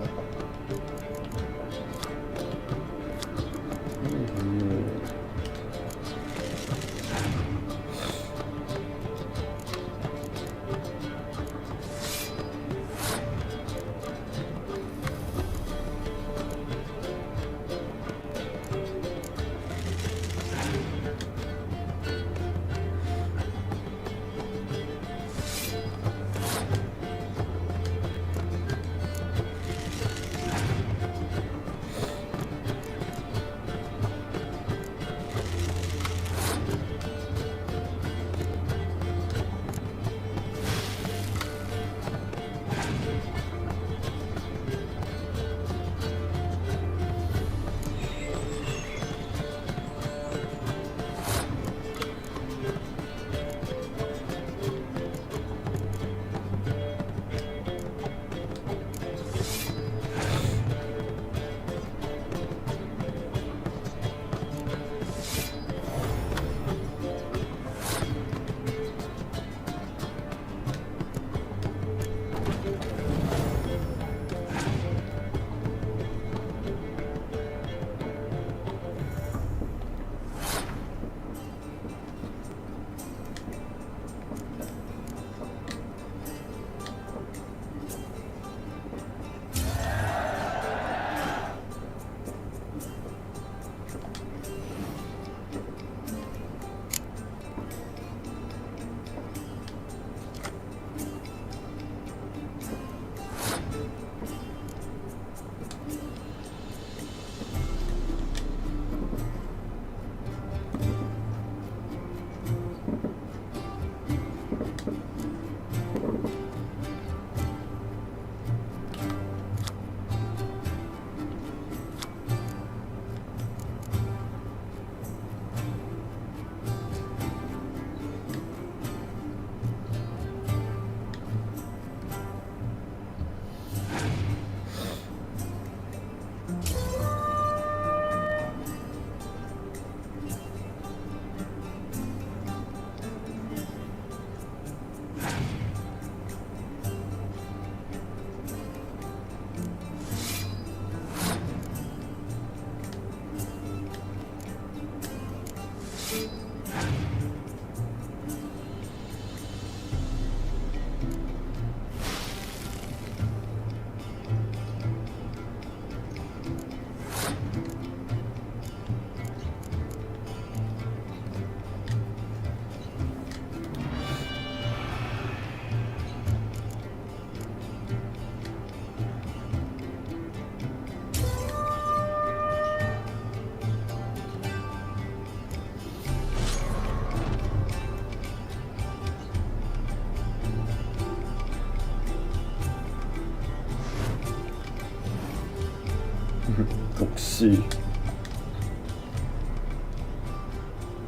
讀書。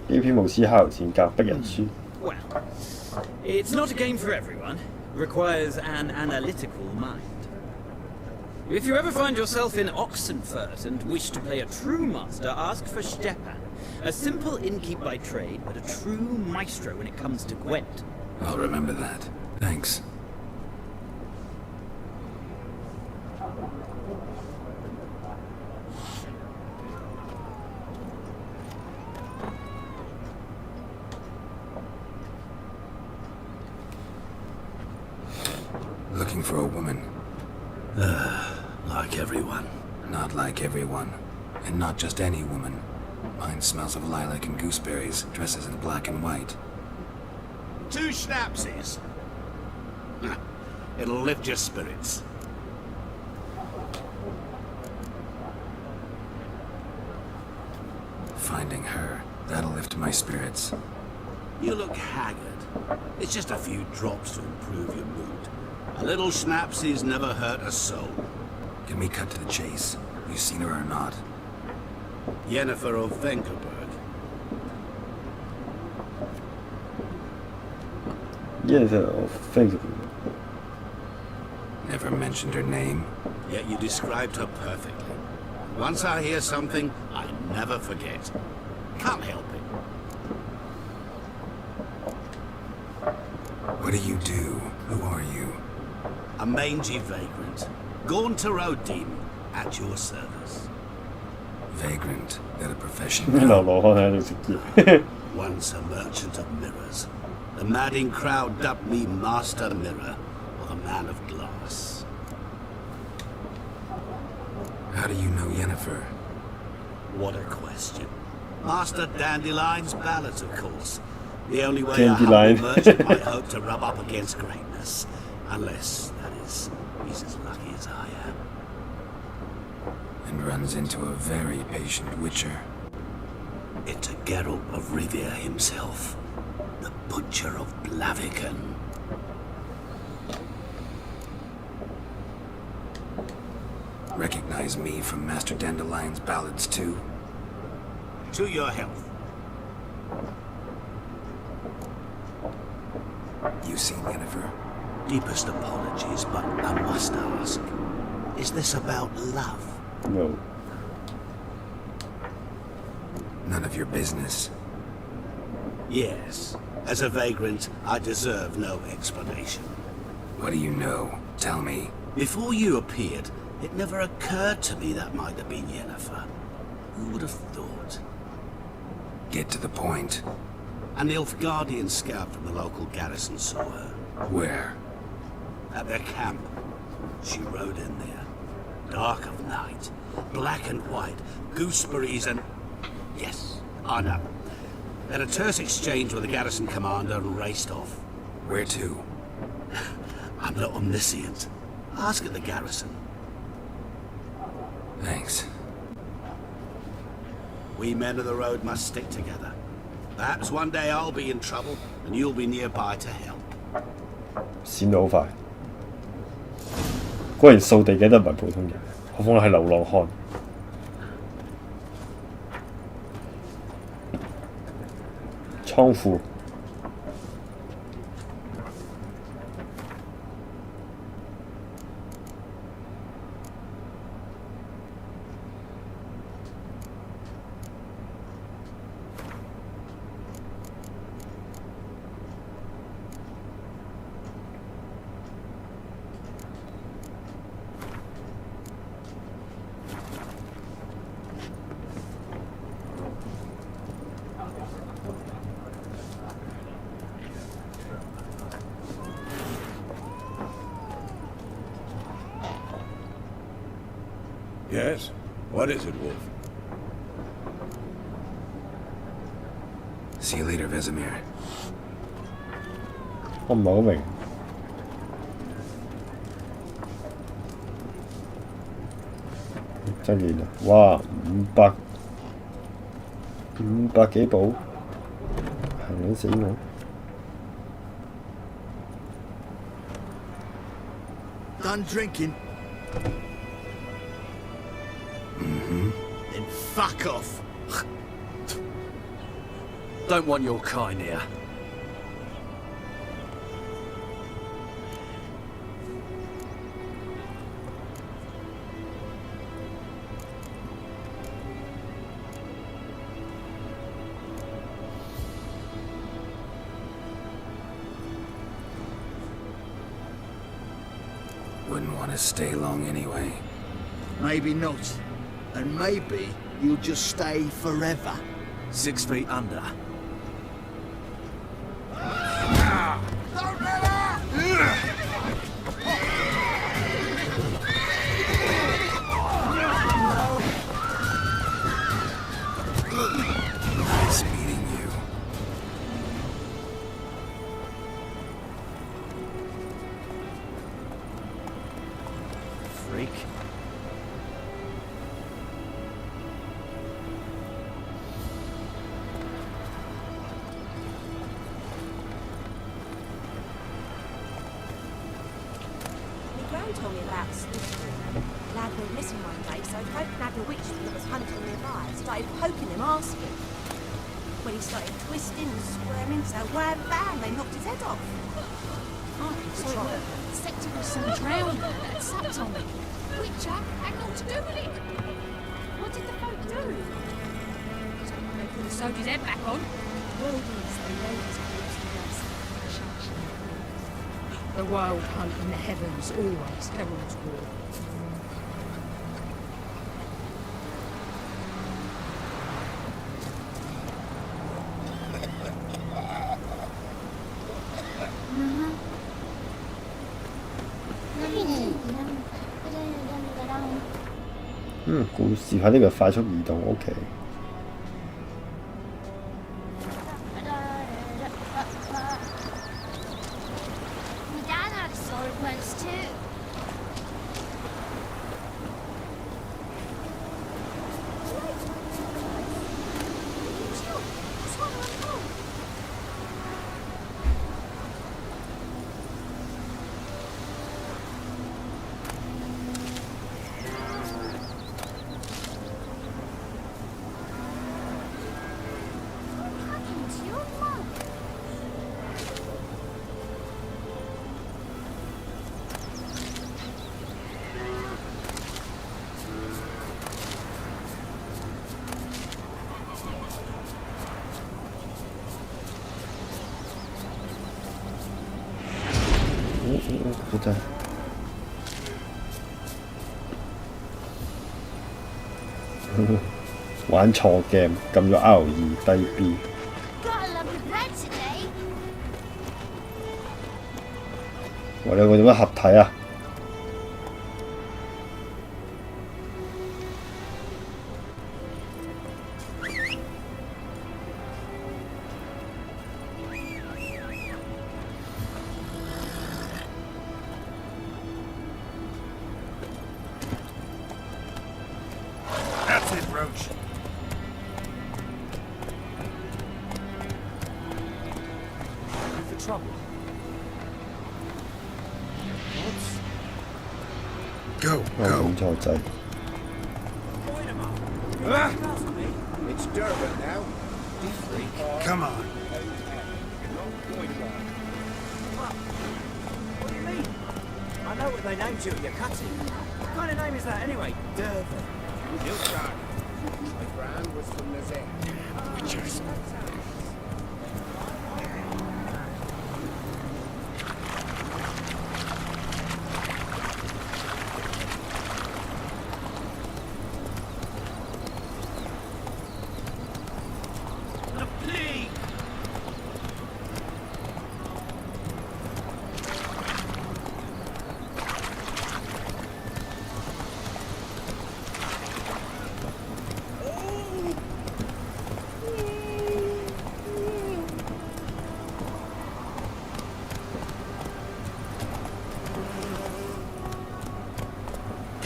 呢篇無思考戰格逼人輸。Well, it's not a game for everyone. Requires an analytical mind. If you ever find yourself in Oxenfurt and wish to play a true master, ask for Stepan. A simple innkeep by trade, but a true maestro when it comes to Gwent. I'll remember that. Thanks. Looking for a woman. Like everyone. Not like everyone. And not just any woman. Mine smells of lilac and gooseberries, dresses in black and white. 2 schnapsies. It'll lift your spirits. Finding her, that'll lift my spirits. You look haggard. It's just a few drops to improve your mood. A little schnapsy's never hurt a soul. Can we cut to the chase? You seen her or not? Yennefer of Vengerberg. Never mentioned her name. Yet you described her perfectly. Once I hear something, I never forget. Can't help it. What do you do? Who are you? A mangy vagrant. Gaunter demon at your service. Vagrant? That a profession? Once a merchant of mirrors. The madding crowd dubbed me Master Mirror, or the Man of Glass. How do you know Yennefer? What a question. Master Dandelion's ballads, of course. The only way Dandelion. a humble merchant might hope to rub up against greatness. Unless, that is, he's as lucky as I am. And runs into a very patient witcher. It's a Geralt of Rivia himself. The Butcher of Blaviken. Recognize me from Master Dandelion's ballads too? To your health. You seen Yennefer? Deepest apologies, but I must ask. Is this about love? No. None of your business. Yes. As a vagrant, I deserve no explanation. What do you know? Tell me. Before you appeared, it never occurred to me that might have been Yennefer. Who would have thought? Get to the point. An Nilfgaardian scout from the local garrison saw her. Where? At their camp. She rode in there. Dark of night. Black and white. Gooseberries and... Yes, I know. Had a terse exchange with the garrison commander and raced off. Where to? I'm not omniscient. Ask at the garrison. Thanks. We men of the road must stick together. Perhaps one day I'll be in trouble, and you'll be nearby to help. 閃得好快，果然掃地嘅都唔係普通人，何況係流浪漢。倉庫。Yes? What is it, Wolf? See you later, Vesemir. 我唔係好明。真係啊！哇，500幾步，行撚死我！ Done drinking? Then fuck off. Don't want your kind here. wouldn't want to stay long anyway. Maybe not. And maybe you'll just stay forever. 6 feet under. Nice meeting you. Freak. Gran told me about Slippery. Lad went missing one day, so Pope nabbed a witch that was hunting nearby. Started poking him, asking. When he started twisting and squirming, so wham bam, they knocked his head off. So it suspected was some drowned man that had supped on him. Witcher had naught to do with it. What did the folk do? So they could have sewed his head back on. Well, yes, they laid his corpse to rest. The wild hunt in the heavens always heralds war.故事喺呢個快速移動 ，OK。My dad had a sword once too.好真。玩錯 game， 撳咗 R2低 B。我兩個點解合體啊？錯掣。It's Durban now. Come on. What do you mean? I know what they named you at your cutting. What kind of name is that anyway? Durban. You'll try. My grand was from Nazar. Witchers.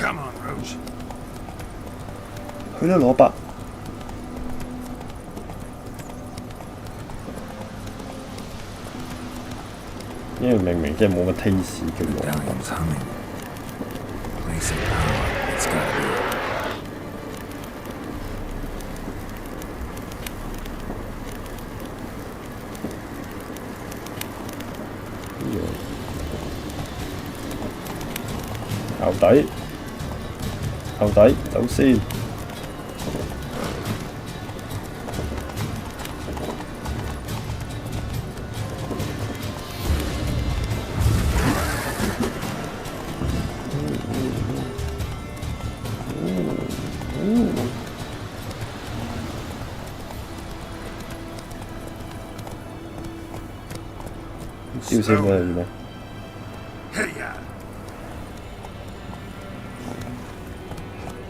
Come on, Roach. 佢都攞筆。因為明明即係冇乜 taste 嘅喎。牛底，牛底，走先。吊死佢咩？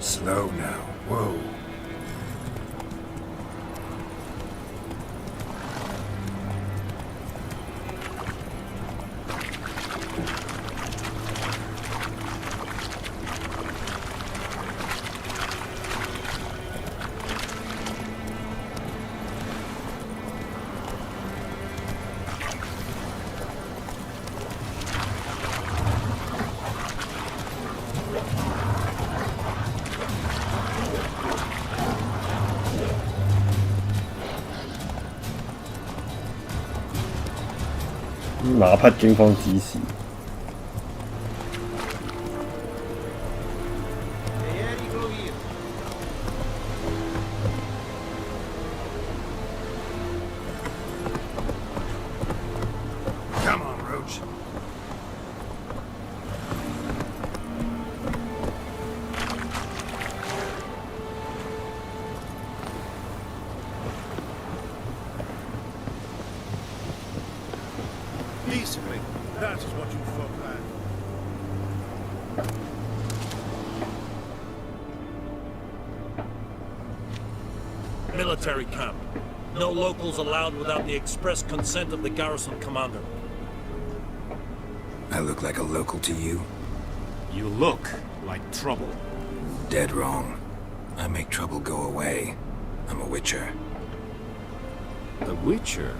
Slow now. Whoa.馬匹警方指示。Come on, Roach. Peacefully. That is what you folk had. Military camp. No locals allowed without the express consent of the garrison commander. I look like a local to you? You look like trouble. Dead wrong. I make trouble go away. I'm a witcher. The Witcher?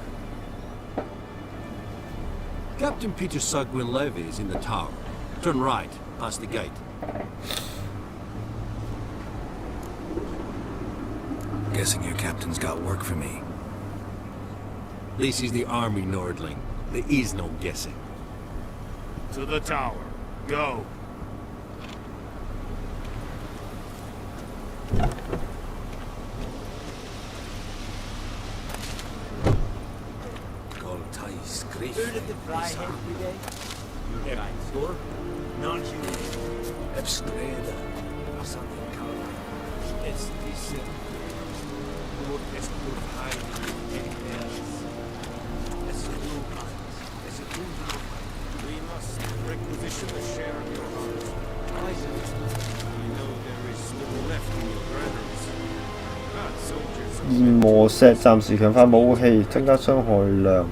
Captain Peter Sagwin-Levy is in the tower. Turn right, past the gate. Guessing your captain's got work for me. This is the army, Nordling. There is no guessing. To the tower. Go. Food at the fry every day. You're right. Door? Non-human. Abstreda. Something called. It's decent. Lord es Kurheim. We must requisition a share of your heart. Why is it? I know there is little left in your granaries. Not soldiers. 炎魔石暫時強化武器，增加傷害量。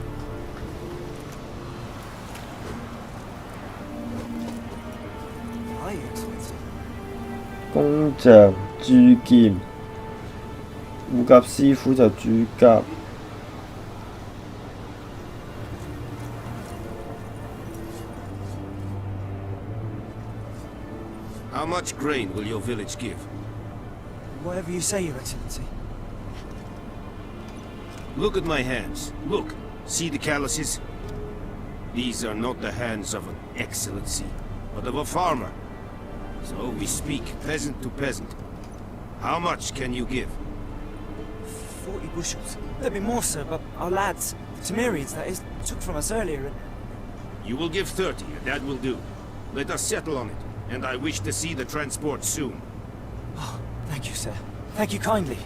工匠鑄劍，護甲師傅就鑄甲。How much grain will your village give? Whatever you say, Your Excellency. Look at my hands. Look. See the calluses? These are not the hands of an excellency, but of a farmer. So we speak peasant to peasant. How much can you give? 40 bushels. There'd be more, sir, but our lads, the Temerians, that is, took from us earlier and... You will give 30, and that will do. Let us settle on it, and I wish to see the transport soon. Oh, thank you, sir. Thank you kindly.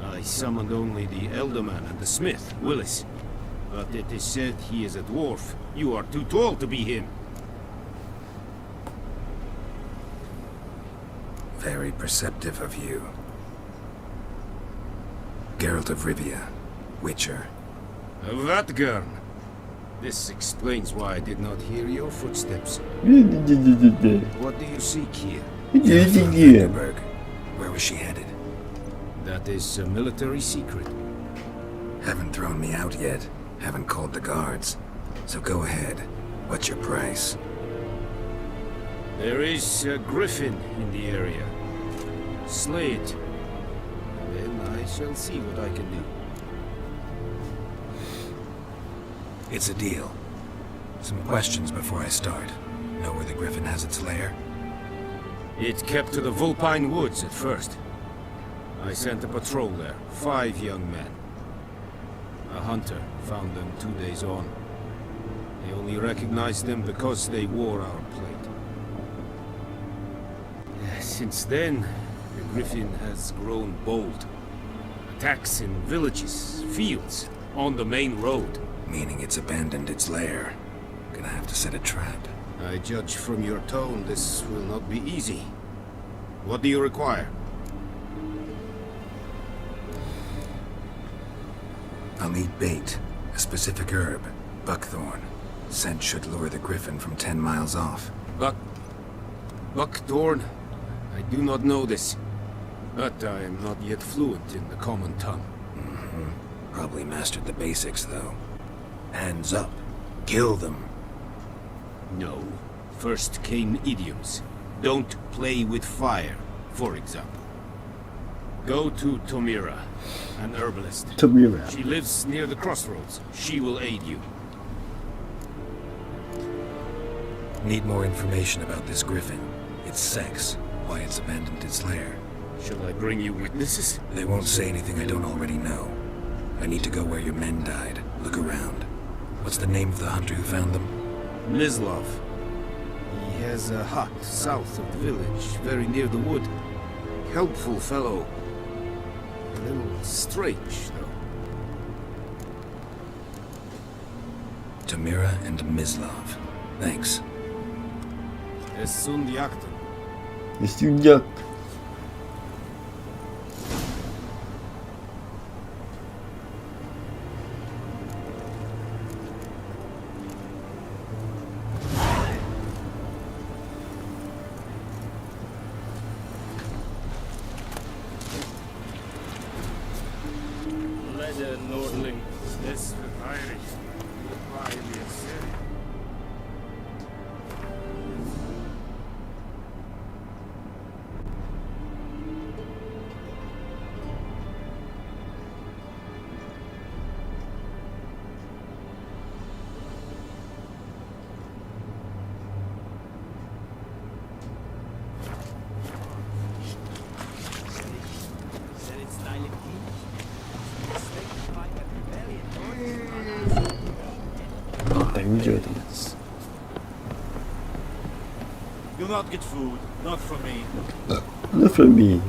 I summoned only the Elderman and the smith, Willis. But it is said he is a dwarf. You are too tall to be him. Very perceptive of you. Geralt of Rivia, Witcher. Vatgarn. This explains why I did not hear your footsteps. What do you seek here? Vanderberg. Where was she headed? That is a military secret. Haven't thrown me out yet. Haven't called the guards. So go ahead. What's your price? There is a griffin in the area. Slay it. Then I shall see what I can do. It's a deal. Some questions before I start. Know where the griffin has its lair? It kept to the Vulpine Woods at first. I sent a patrol there, 5 young men. A hunter found them 2 days on. They only recognized them because they wore our plate. Since then, the griffin has grown bold. Attacks in villages, fields, on the main road. meaning it's abandoned its lair. Gonna have to set a trap. I judge from your tone this will not be easy. What do you require? I'll need bait, a specific herb, buckthorn. Scent should lure the griffin from 10 miles off. Buckthorn? I do not know this, but I am not yet fluent in the common tongue. Probably mastered the basics, though. Hands up. Kill them. No. First came idioms. Don't play with fire, for example. Go to Tomira, an herbalist. Tomira. She lives near the crossroads. She will aid you. Need more information about this griffin. Its sex, why it's abandoned its lair. Shall I bring you witnesses? They won't say anything I don't already know. I need to go where your men died. Look around. What's the name of the hunter who found them? Mislov. He has a hut south of the village, very near the wood. Helpful fellow. A little strange, though. Tamira and Mislov. Thanks. Es sunt jakten. Ist du ja. Leder Nordling. Des Irish. You'll not get food, not from me. Not from me.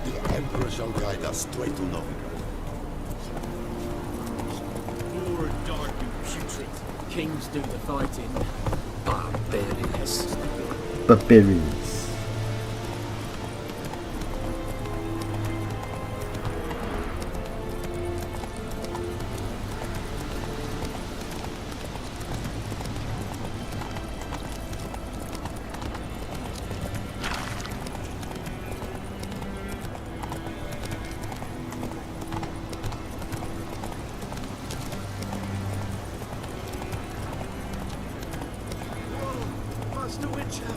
The Emperor shall guide us straight to Novigrad. Poor dark and putrid. Kings do the fighting. Barbarians. Barbarians. Master Witcher!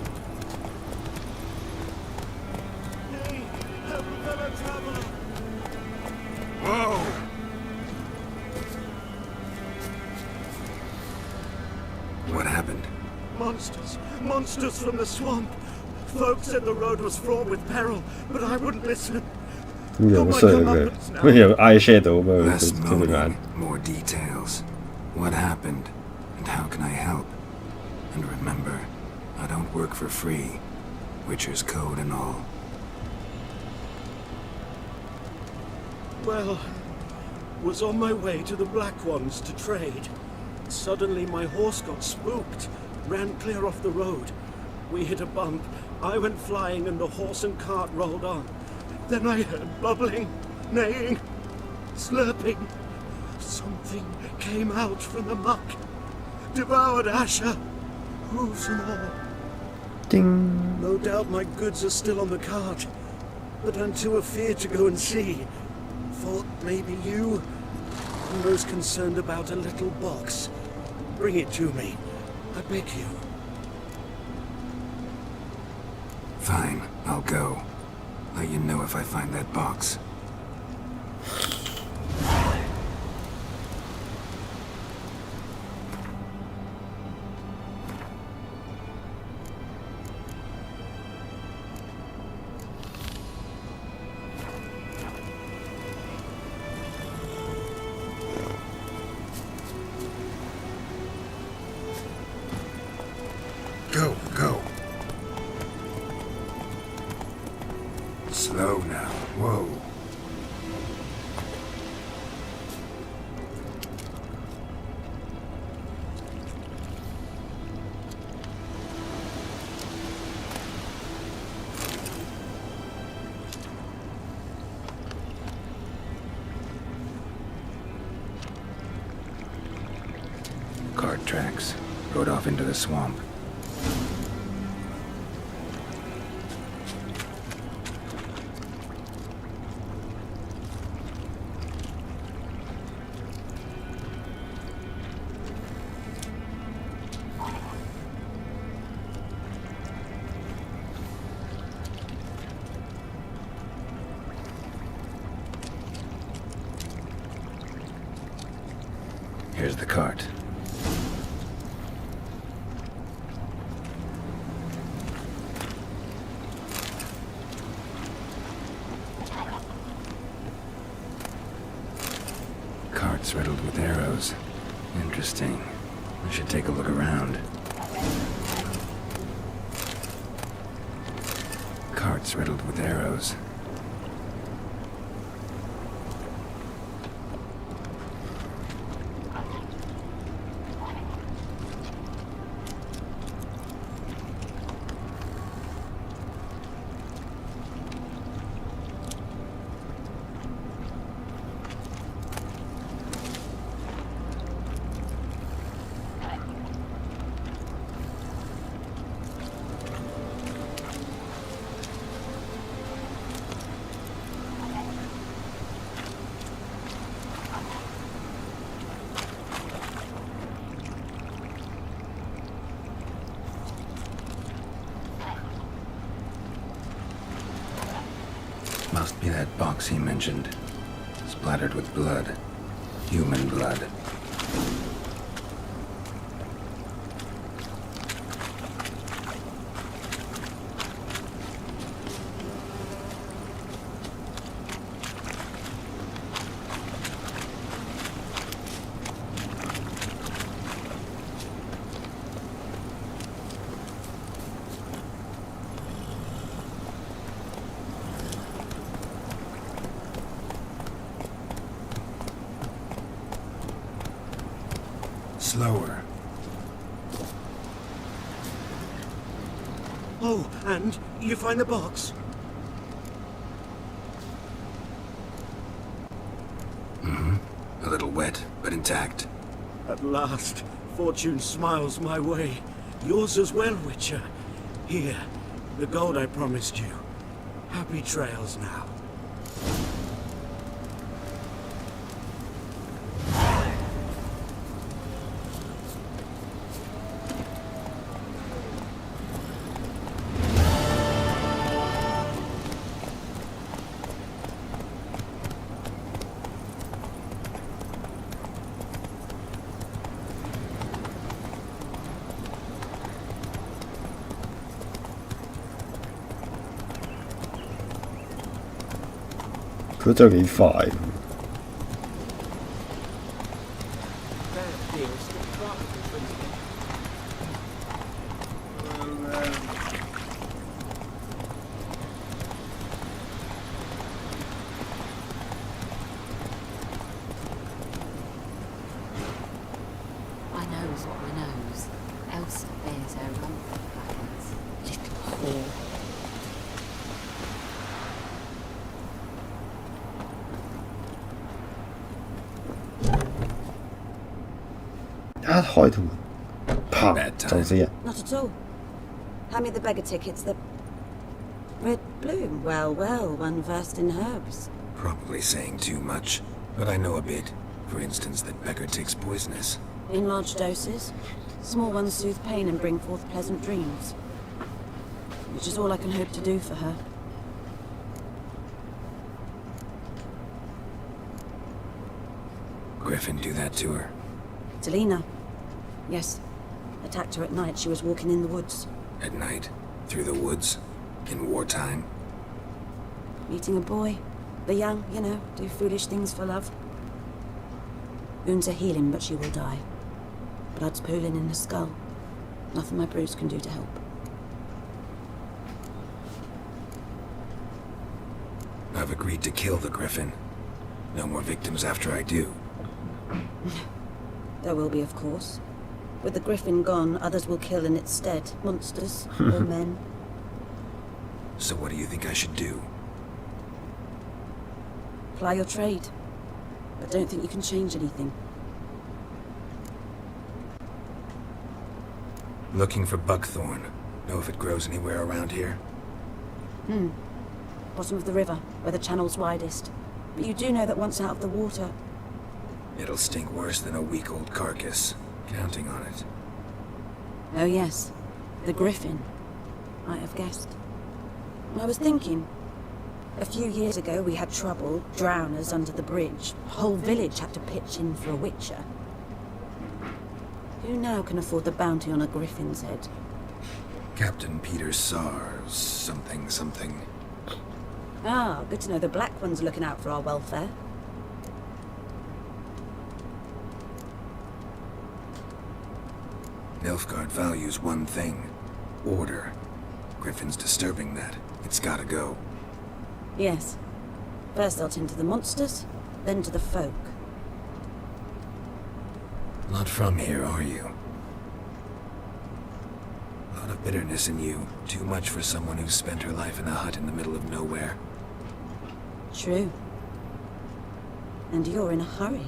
Nay, help a fellow traveler! Whoa! What happened? Monsters! Monsters from the swamp! Folk said the road was fraught with peril, but I wouldn't listen. Yeah, so we have eyeshadow Less moaning, more details. What happened, and how can I help? And remember, I don't work for free. Witcher's code and all. Well, was on my way to the Black Ones to trade. Suddenly my horse got spooked, ran clear off the road. We hit a bump, I went flying and the horse and cart rolled on. Then I heard bubbling, neighing, slurping. Something came out from the muck, devoured Asher, hooves and all. Ding. No doubt my goods are still on the cart, but I'm too afeard to go and see. Thought maybe you, most concerned about a little box. Bring it to me, I beg you. Fine, I'll go. Let you know if I find that box. Go, go. Slow now. Whoa. Cart tracks. Rode off into the swamp. Here's the cart. Cart's riddled with arrows. Interesting. I should take a look around. Cart's riddled with arrows. Must be that box he mentioned. Splattered with blood. Human blood. Slower. Oh, and you find the box? Mm-hmm. A little wet, but intact. At last, fortune smiles my way. Yours as well, Witcher. Here, the gold I promised you. Happy trails now.佢真係幾快。My nose, what my nose. Elsa bears her rump backwards. Little whore.一開條門，啪就死人。 Not at all. Hand me the beggar tickets. The red bloom. Well, well, one versed in herbs. Probably saying too much, but I know a bit. For instance, that beggar takes poisonous. In large doses. Small ones soothe pain and bring forth pleasant dreams. Which is all I can hope to do for her. Griffin do that to her? Delina. Yes. Attacked her at night. She was walking in the woods. At night? Through the woods? In wartime? Meeting a boy. The young, you know, do foolish things for love. Wounds are healing, but she will die. Blood's pooling in the skull. Nothing my Bruce can do to help. I've agreed to kill the Griffin. No more victims after I do. There will be, of course. With the Griffin gone, others will kill in its stead. Monsters or men. So what do you think I should do? Ply your trade. But don't think you can change anything. Looking for buckthorn. Know if it grows anywhere around here? Bottom of the river, where the channel's widest. But you do know that once out of the water... It'll stink worse than a week-old carcass. Counting on it. Oh yes, the Griffin. Might have guessed. I was thinking, a few years ago we had trouble, drowners under the bridge. The whole village had to pitch in for a witcher. Who now can afford the bounty on a Griffin's head? Captain Peter Sars, something. Ah, good to know the Black One's looking out for our welfare. Nilfgaard values one thing. Order. Griffin's disturbing that. It's gotta go. Yes. First they'll tend to the monsters, then to the folk. Not from here, are you? A lot of bitterness in you. Too much for someone who's spent her life in a hut in the middle of nowhere. True. And you're in a hurry.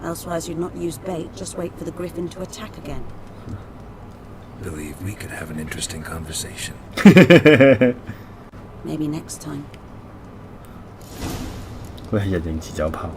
Elsewise you'd not use bait, just wait for the Griffin to attack again. Believe we could have an interesting conversation. Maybe next time. 佢係人形持久炮。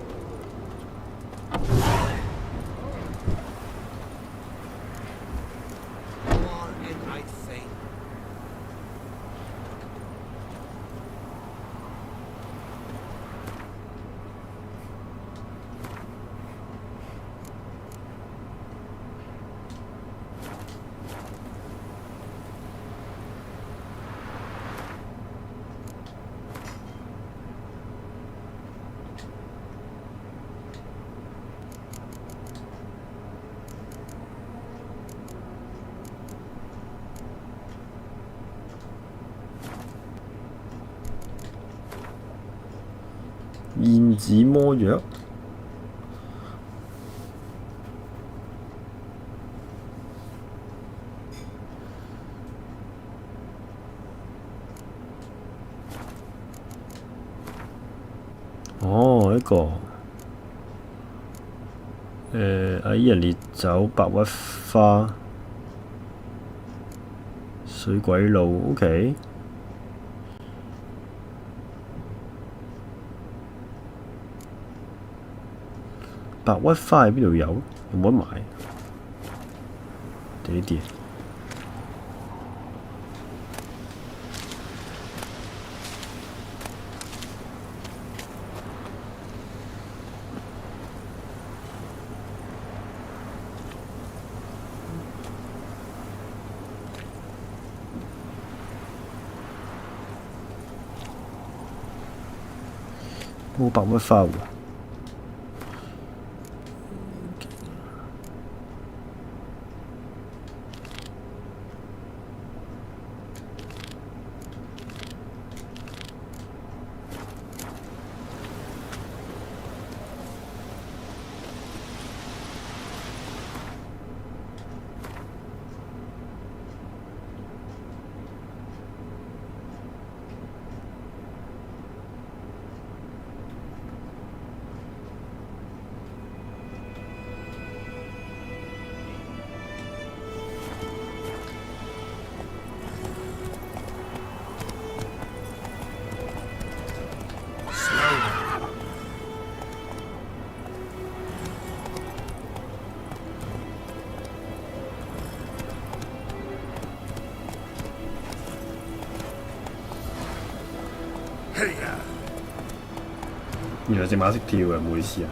燕子魔藥。哦，呢個矮人烈酒、白鬱花、水鬼路 ，OK。白鬱花喺邊度有？有冇得買？定呢啲？冇白鬱花喎。原來隻馬識跳嘅，唔好意思啊。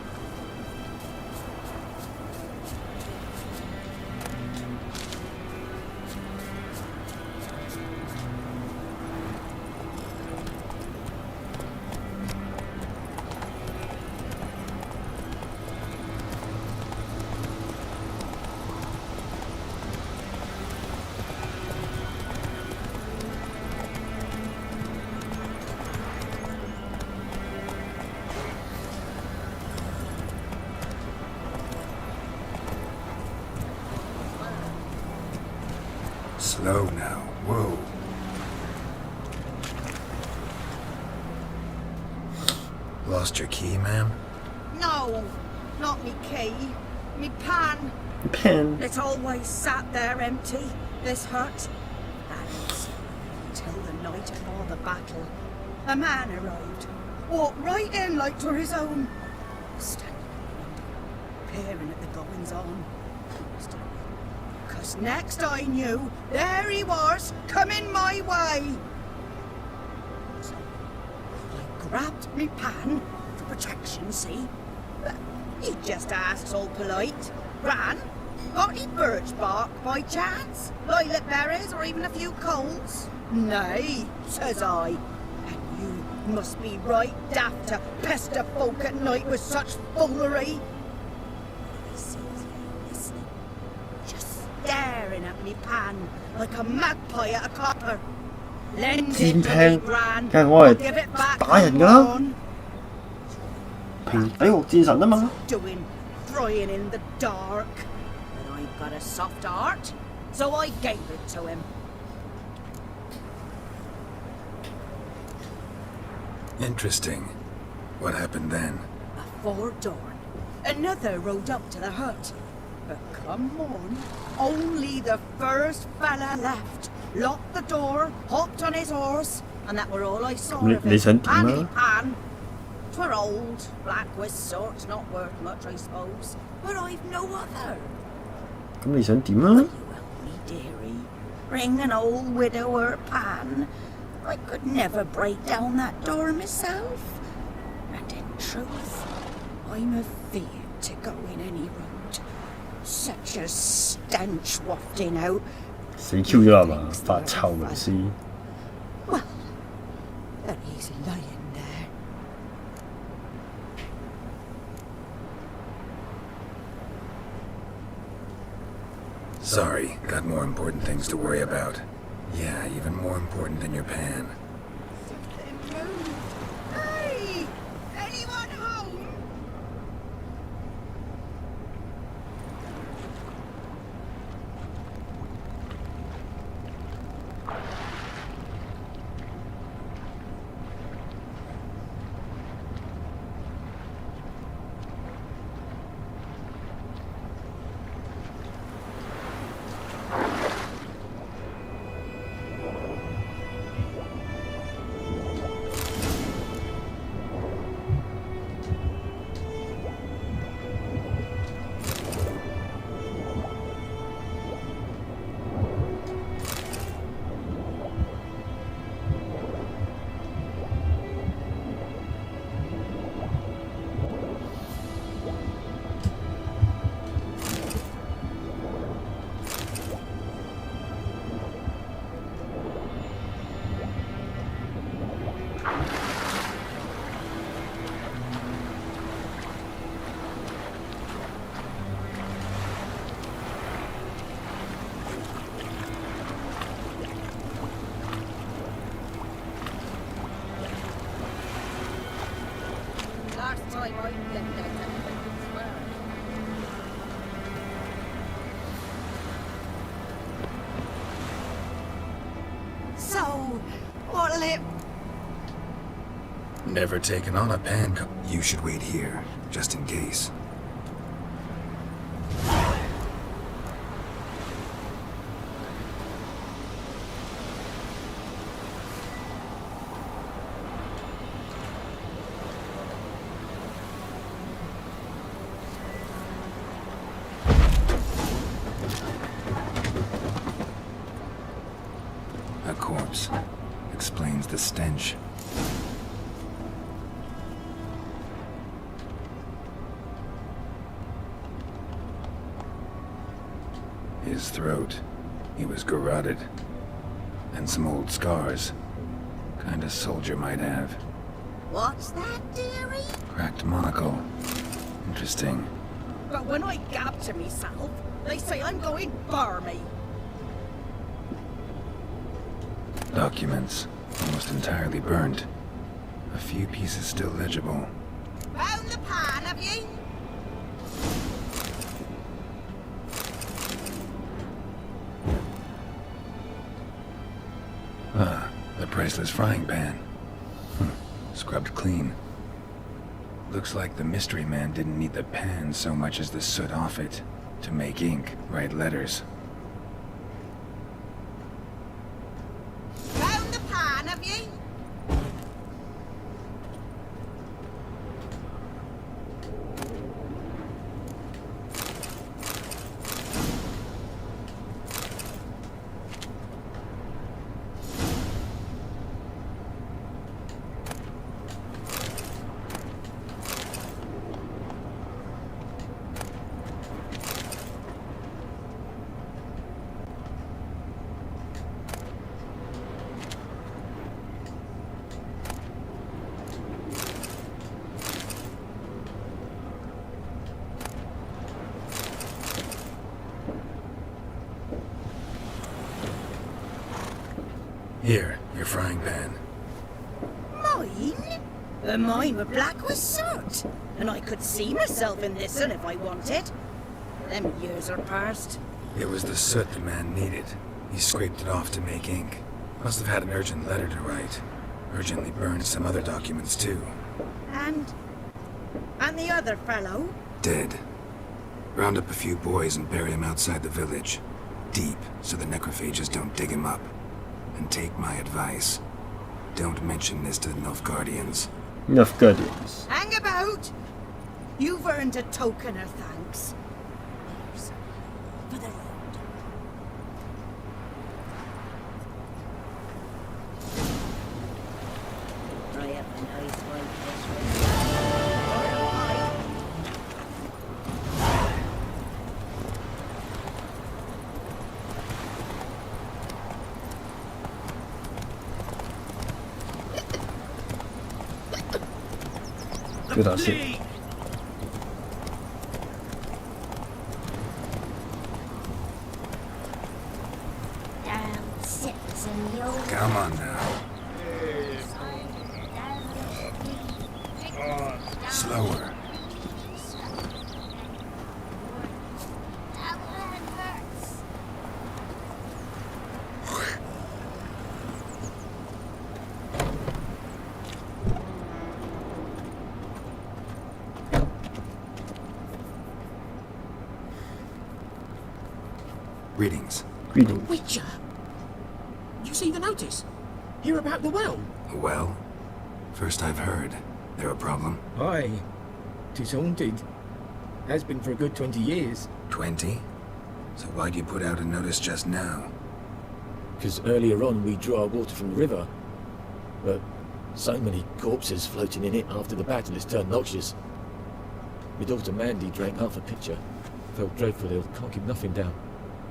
Slow now. Whoa. Lost your key, ma'am? No, not me key. Me pan. Pen. It's always sat there empty, this hut. And till the night before the battle, a man arrived. Walked right in like 'twere his own. Standing peering at the goings on. 'Cause next I knew, there he was, coming my way. So I grabbed me pan for protection, see? But he just asks all polite. Ran? Got any birch bark by chance? Lilac berries or even a few coals? Nay, says I. And you must be right daft to pester folk at night with such foolery. I sees you listening, just staring at me pan like a magpie at a copper. Lend it to me, Gran. I'll give it back on. Doing frying in the dark. But I've got a soft heart, so I gave it to him. Interesting. What happened then? Before dawn, another rode up to the hut. But come on, only the first fella left. Locked the door, hopped on his horse, and that were all I saw of him. And he pan. 'Twere old, black with sort, not worth much, I suppose. But I've no other. 咁你想點啊？ Me, dearie, bring an old widower pan. I could never break down that door myself. And in truth, I'm afeard to go in any road. Such a stench wafting out. 死 Q 咗啦嘛，發臭為師。 Well, there he's lying there. Sorry, got more important things to worry about. Yeah, even more important than your pan. Hey! Anyone home? Last time I lived there, I swear. So, what'll it... Never taken on a pan co- You should wait here, just in case. A corpse. Explains the stench. His throat. He was garroted. And some old scars. Kind of soldier might have. What's that, dearie? Cracked monocle. Interesting. But when I gab to myself, they say I'm going barmy. Documents. Almost entirely burnt. A few pieces still legible. Found the pan, have ye? priceless frying pan. Scrubbed clean. Looks like the mystery man didn't need the pan so much as the soot off it to make ink, write letters. Found the pan, have you? Here, your frying pan. Mine? Mine were black with soot. And I could see myself in this one if I wanted. Them years are past. It was the soot the man needed. He scraped it off to make ink. Must have had an urgent letter to write. Urgently burned some other documents too. And the other fellow? Dead. Round up a few boys and bury him outside the village. Deep, so the necrophages don't dig him up. And take my advice. Don't mention this to the Nilfgaardians. Nilfgaardians. Hang about! You've earned a token of thanks. Here's for the road. Dry up a nice white fish. Good idea. Come on now. Slower. Greetings. Greetings. Witcher! You see the notice? Hear about the well? A well? First I've heard. There a problem? Aye. 'Tis haunted. Has been for a good 20 years. 20? So why'd you put out a notice just now? Because earlier on we drew our water from the river. But so many corpses floating in it after the battle it's turned noxious. My daughter Mandy drank half a pitcher. Felt dreadful ill, can't keep nothing down.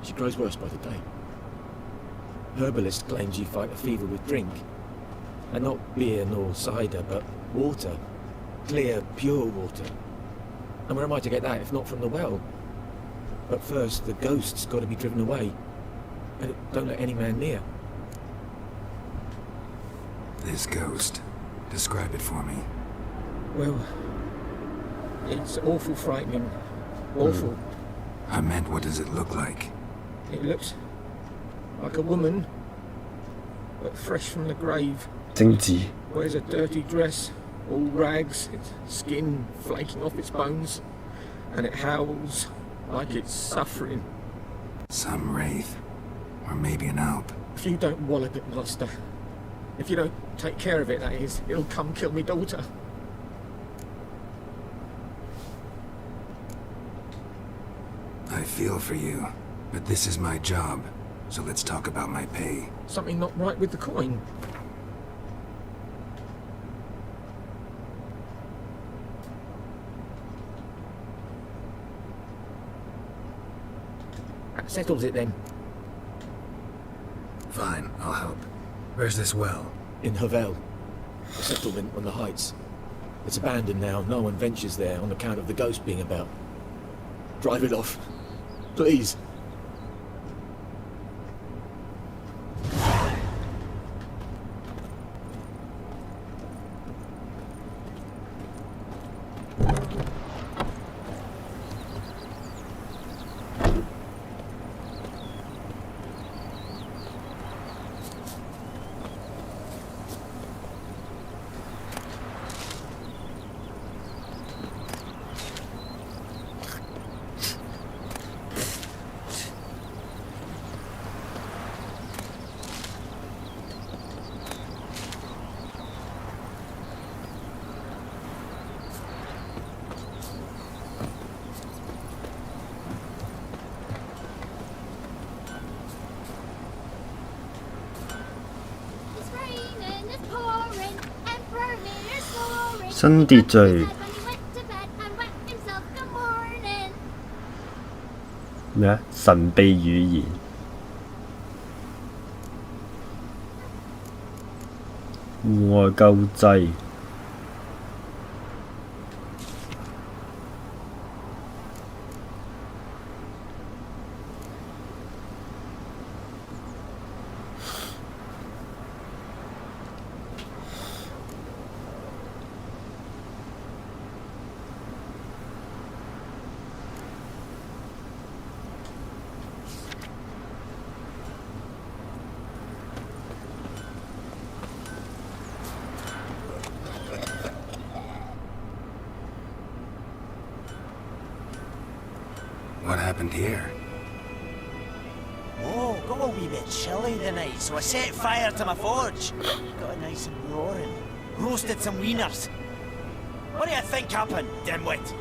She grows worse by the day. Herbalist claims you fight a fever with drink. And not beer nor cider, but water. Clear, pure water. And where am I to get that if not from the well? But first, the ghost's got to be driven away. And it don't let any man near. This ghost. Describe it for me. Well, it's awful frightening. Awful. I meant, what does it look like? It looks like a woman, but fresh from the grave. Dainty. Wears a dirty dress, all rags, its skin flaking off its bones, and it howls like it's suffering. Some wraith. Or maybe an alp. If you don't wallop it, Master, if you don't take care of it, that is, it'll come kill me daughter. I feel for you, but this is my job, so let's talk about my pay. Something not right with the coin. That settles it then. Fine, I'll help. Where's this well? In Havel, a settlement on the heights. It's abandoned now, no one ventures there on account of the ghost being about. Drive it off. Please. 新秩序咩啊？神秘語言。戶外救濟。What happened here? Oh, got a wee bit chilly tonight, so I set fire to my forge. Got it nice and roaring. Roasted some wieners. What do you think happened, dimwit?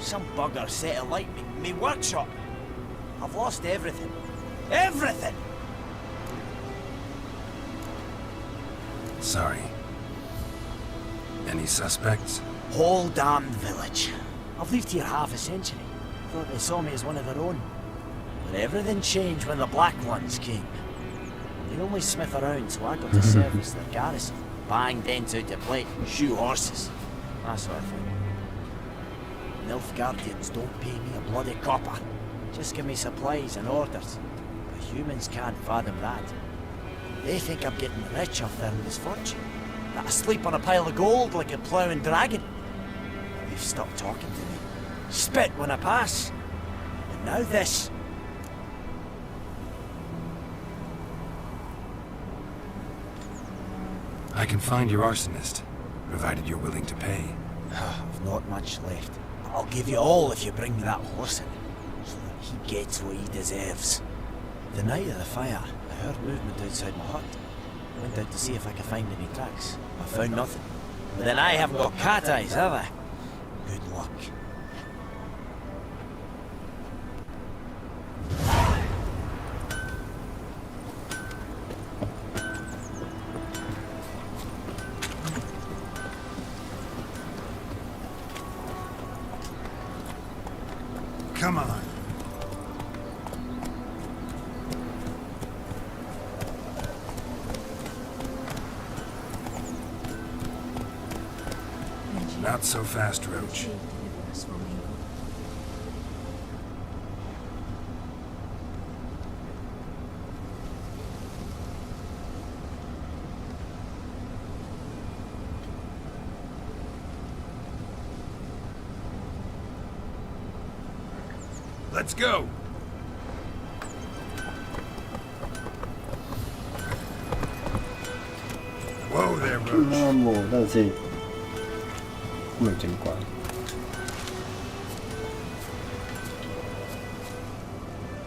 Some bugger set alight me workshop. I've lost everything. Everything! Sorry. Any suspects? Whole damned village. I've lived here half a century. Thought they saw me as one of their own. But everything changed when the Black Ones came. They only smith around, so I got to service their garrison. Bang dents out to plate, shoe horses. That sort of thing. Nilfgaardians don't pay me a bloody copper. Just give me supplies and orders. But humans can't fathom that. They think I'm getting rich off their misfortune. That I sleep on a pile of gold like a ploughing dragon. They've stopped talking to me. Spit when I pass. And now this. I can find your arsonist, provided you're willing to pay. I've not much left. I'll give you all if you bring me that horse in, so that he gets what he deserves. The night of the fire, I heard movement outside my hut. Went out to see if I could find any tracks. I found nothing. But then I haven't got cat eyes, have I? Good luck. Come on. Not so fast, Roach. Let's go. Whoa there, Roach. 啱喎，等陣先，古靈精怪。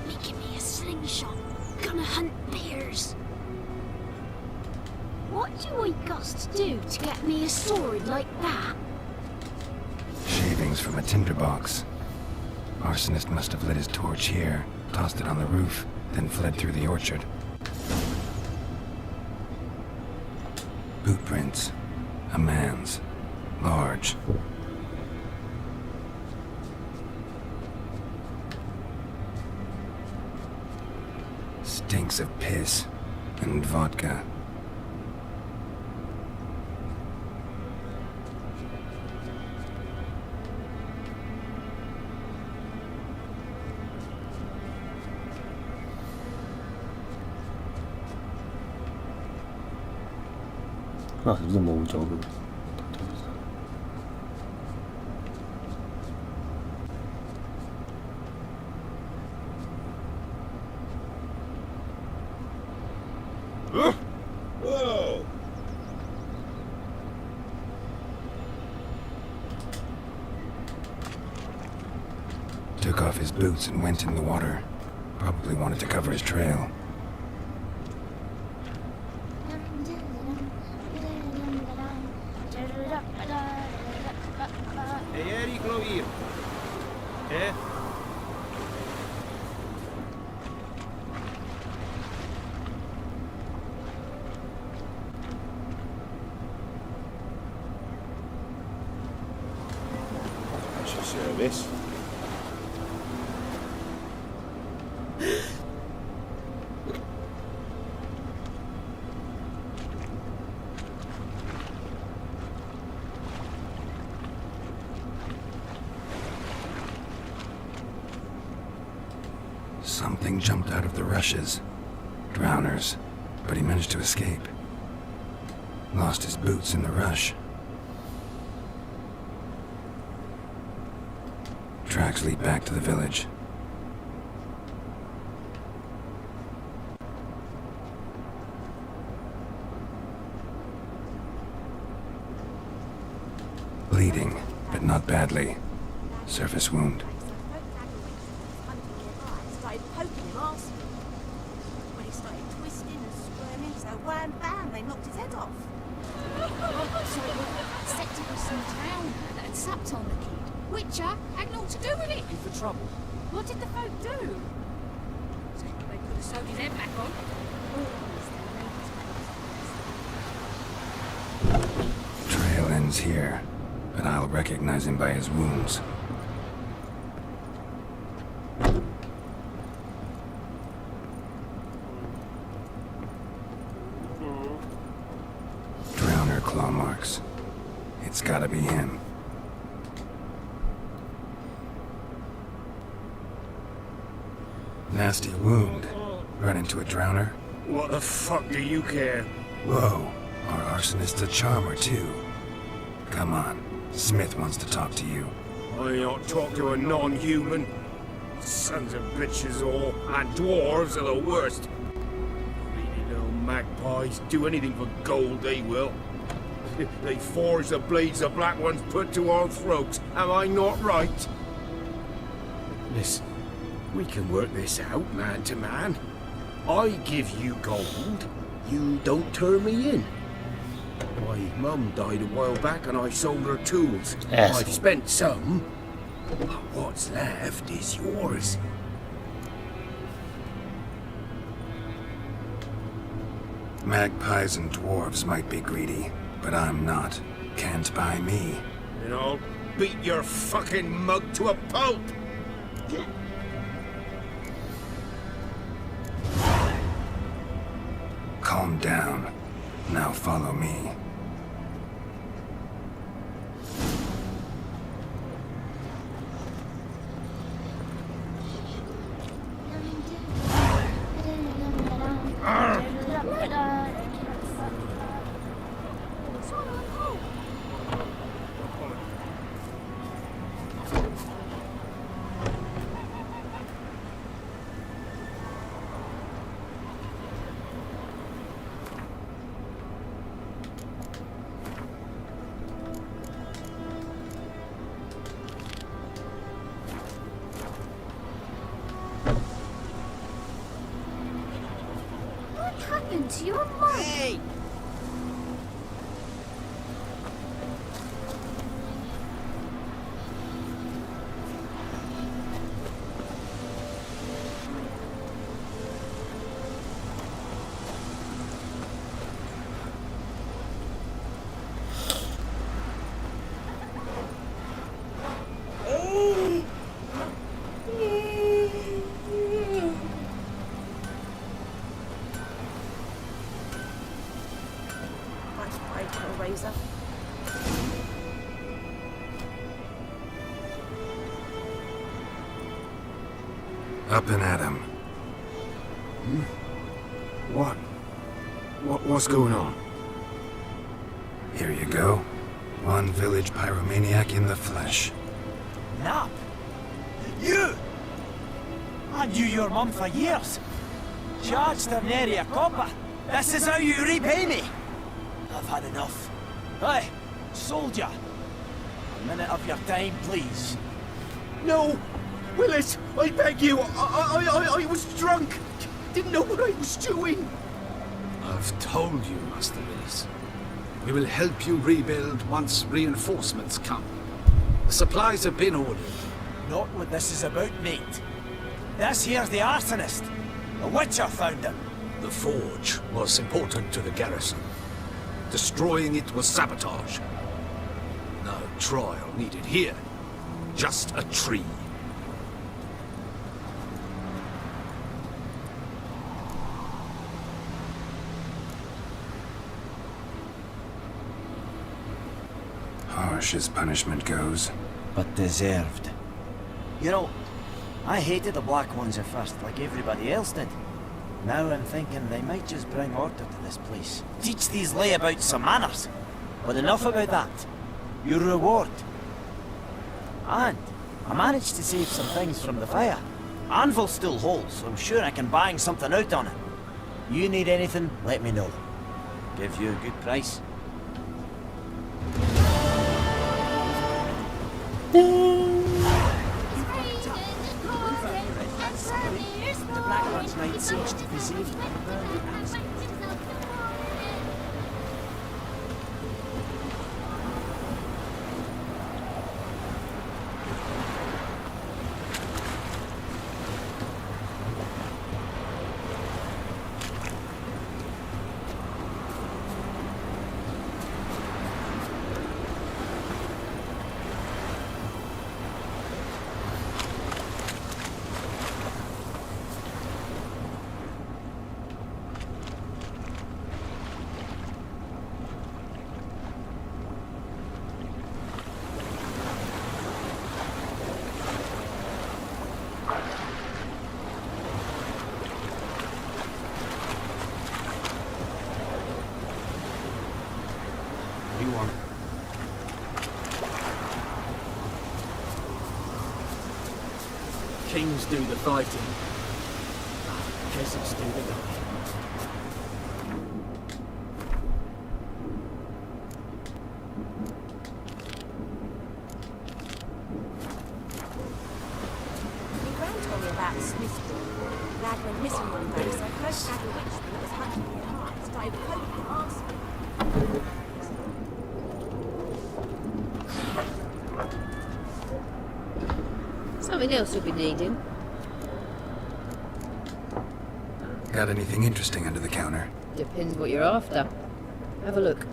Making me a slingshot. Gonna hunt bears. What do I got to do to get me a sword like that? Shavings from a tinderbox. Arsonist must have lit his torch here, tossed it on the roof, then fled through the orchard. Boot prints. A man's. Large. Stinks of piss and vodka.啊，係咪真係冇咗嘅？Whoa! Took off his boots and went in the water. Probably wanted to cover his trail. service. Something jumped out of the rushes. Drowners, but he managed to escape. Lost his boots in the rush. Tracks lead back to the village. Bleeding, but not badly. Surface wound. Started poking him, asking. When he started twisting and squirming, so wham bam, they knocked his head off. So it Sector was some drowned that had sapped on the kid. Witcher had naught to do with it. In for trouble. What did the folk do? They could have sewed his head back on. Trail ends here, but I'll recognize him by his wounds. Drowner claw marks. It's gotta be him. Nasty wound. Run into a drowner? What the fuck do you care? Whoa, our arsonist's a charmer too. Come on, Smith wants to talk to you. I don't talk to a non-human. Sons of bitches all, and dwarves are the worst. Greedy little magpies do anything for gold, they will. They forge the blades the black ones put to our throats. Am I not right? Listen, we can work this out, man to man. I give you gold, you don't turn me in. My mum died a while back and I sold her tools. Yes. I've spent some, but what's left is yours. Magpies and dwarves might be greedy, but I'm not. Can't buy me. And I'll beat your fucking mug to a pulp! Calm down. Now follow me. What happened to your mum? Hey! Nice break, little razor. Up and at him. What's going on? Here you go. One village pyromaniac in the flesh. Nap? You! I knew your mum for years. Charged her nary a copper. This is how you repay me. I've had enough. Hey, soldier. A minute of your time, please. No! Willis, I beg you! I was drunk! Didn't know what I was doing! I've told you, Master Willis. We will help you rebuild once reinforcements come. The supplies have been ordered. Not what this is about, mate. This here's the arsonist. The Witcher found him. The forge was important to the garrison. Destroying it was sabotage. No trial needed here. just a tree. Harsh as punishment goes. But deserved. You know, I hated the Black Ones at first, like everybody else did. Now I'm thinking they might just bring order to this place. Teach these layabouts some manners. But enough about that. Your reward. And I managed to save some things from the fire. Anvil's still whole, so I'm sure I can bang something out on it. You need anything, let me know. Give you a good price. The Black Ones might cease to deceive me. Kings do the fighting. Peasants do the dying. My gran told me about Smith. Lad went missing one day, so I first had a witchman that was hunting nearby. Started poking him, asking. Something else you'll be needing. Got anything interesting under the counter? Depends what you're after. Have a look.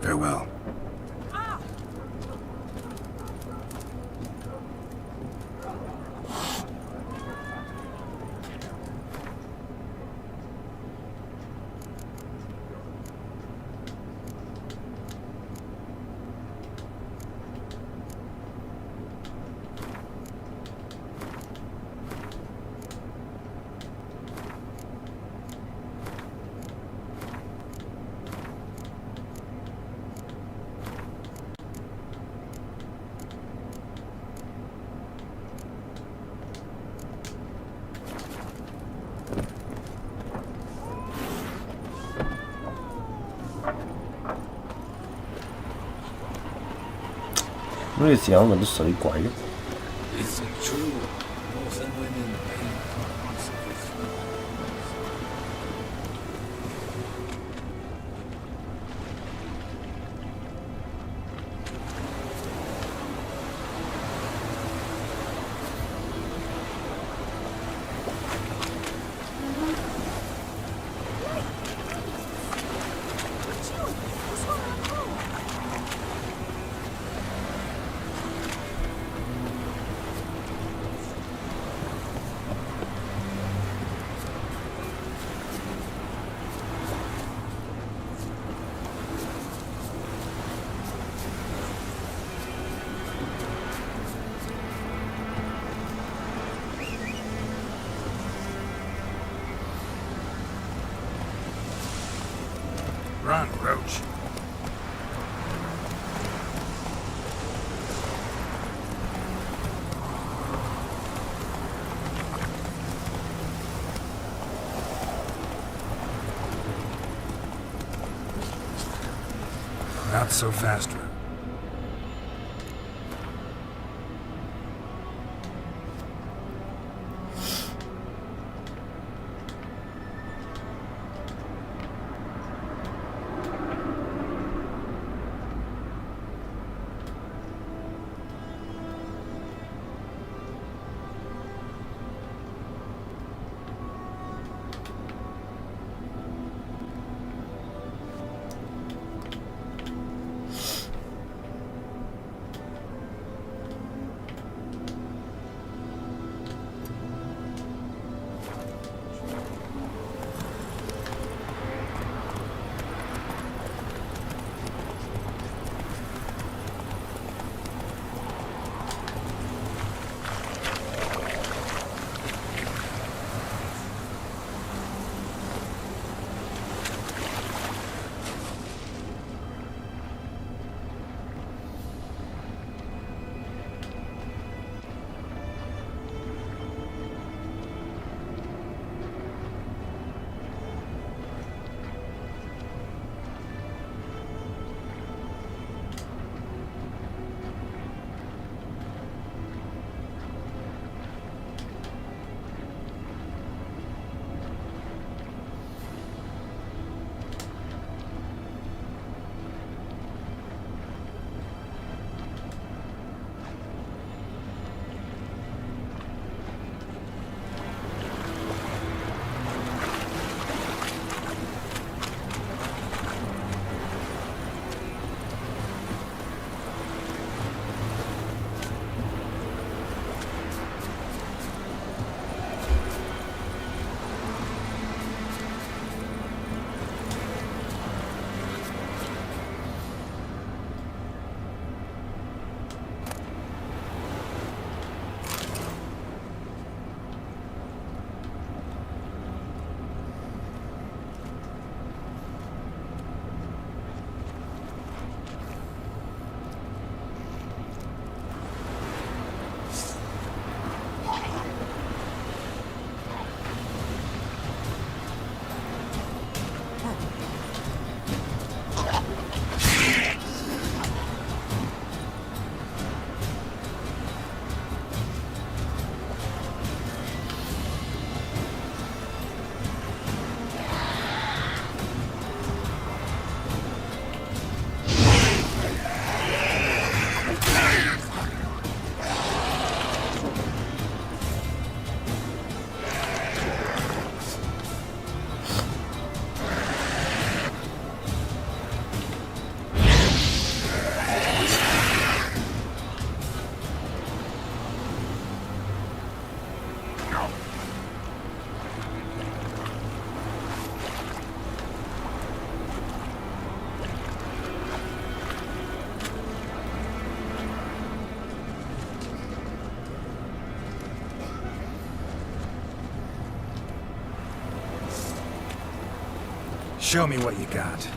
Farewell.呢個時候揾到水鬼嘅。Is it true? Most women pay Run, Roach. Not so fast, Roach. Show me what you got.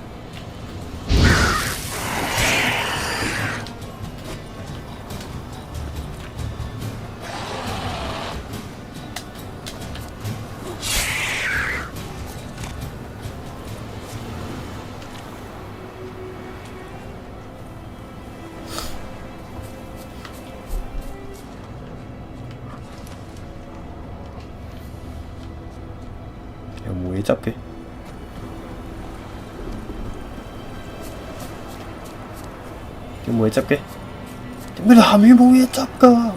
有冇嘢執嘅？有冇嘢執嘅？點解你下面冇嘢執㗎？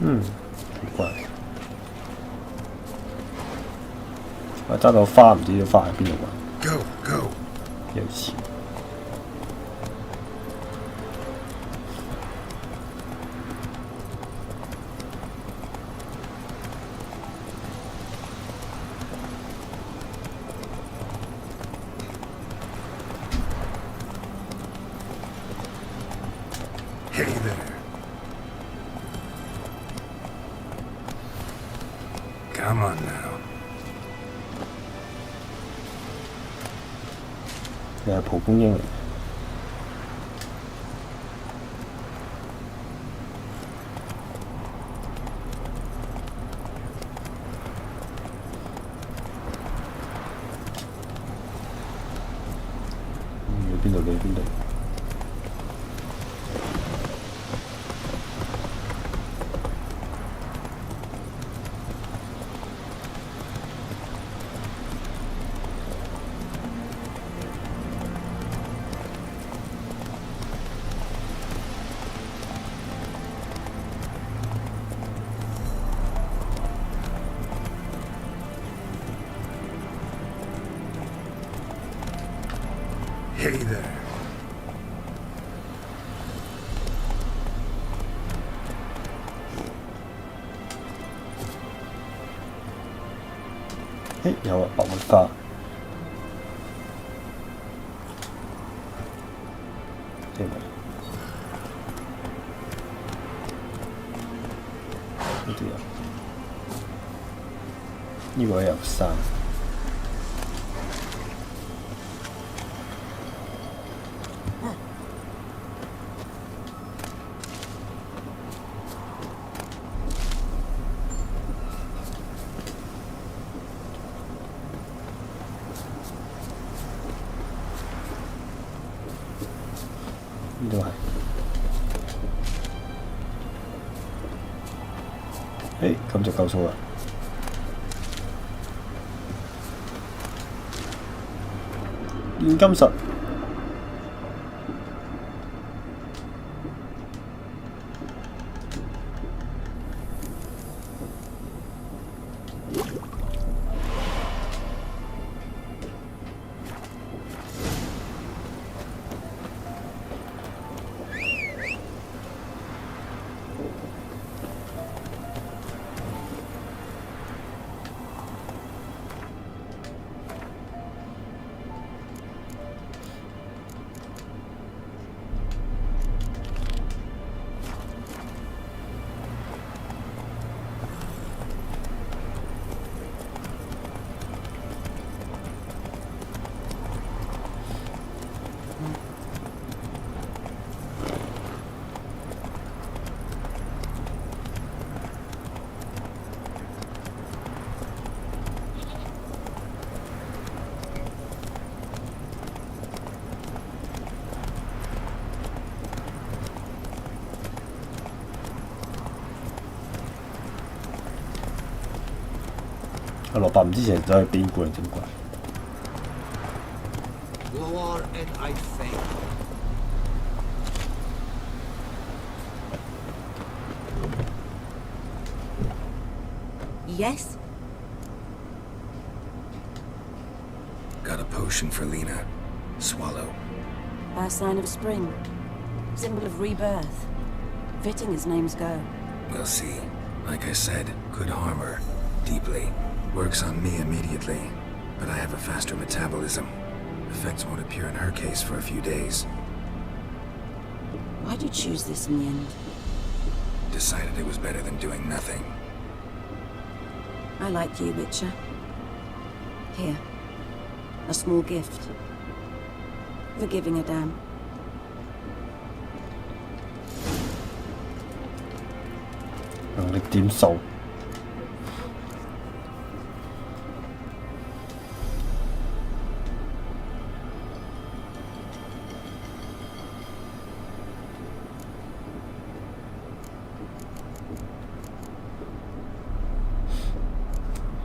好怪。我揸到花唔知要花喺邊度揾。Go, go. 有錢。Hey there. Come on now. 你係蒲公英嚟。去邊度？你去邊度？Hey there. 有啊，白雲花。係咪？呢啲啊，呢個有3。呢度係，咁就夠數啦。現金實。我落白之前走去邊古靈精怪。Lower and I think. Yes? Got a potion for Lena. Swallow. A sign of spring. Symbol of rebirth. Fitting as names go. We'll see. Like I said, could harm her. Deeply. Works on me immediately. But I have a faster metabolism. Effects won't appear in her case for a few days. Why'd you choose this in the end? Decided it was better than doing nothing. I like you, Witcher. Here. A small gift. For giving a damn.能力點數？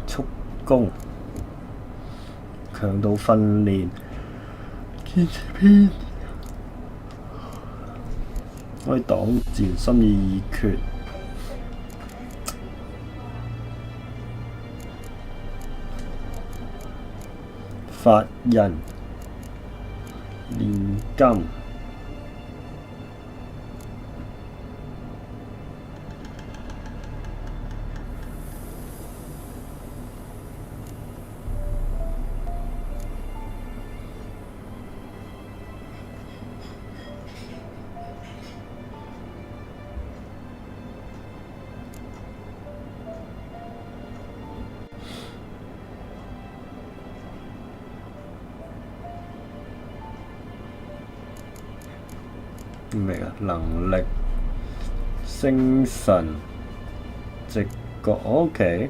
速攻、強度訓練、堅持篇，可以擋箭、心意已決。法人、煉金、咩啊？能力、精神、直覺 ，OK。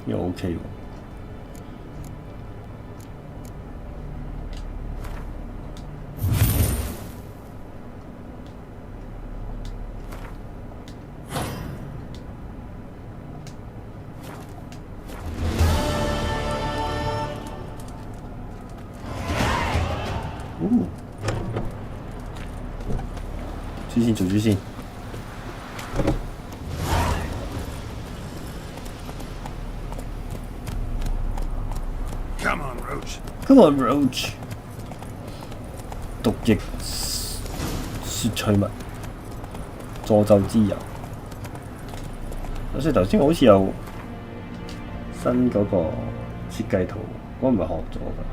又 OK 喎。主線做主線。Come on, Roach. Come on, Roach。毒液攝取物，助咒之油。所以頭先好似有新嗰個設計圖，我唔係學咗㗎。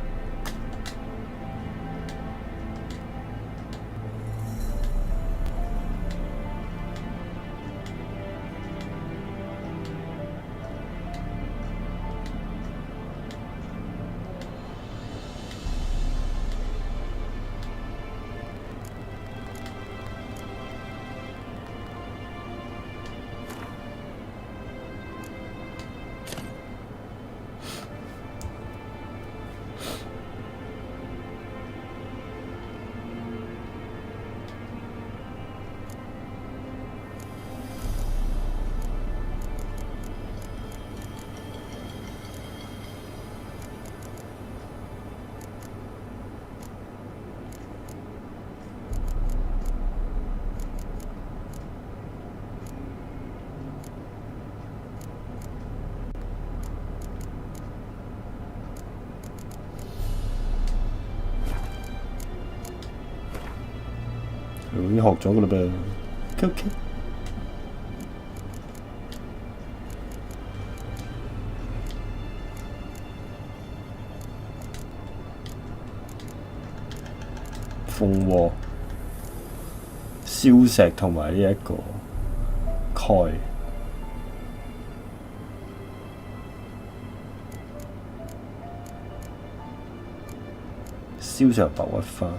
已經學咗㗎啦噃 ，QQ。鳳凰、燒石同埋呢一個鈣。燒石白屈花。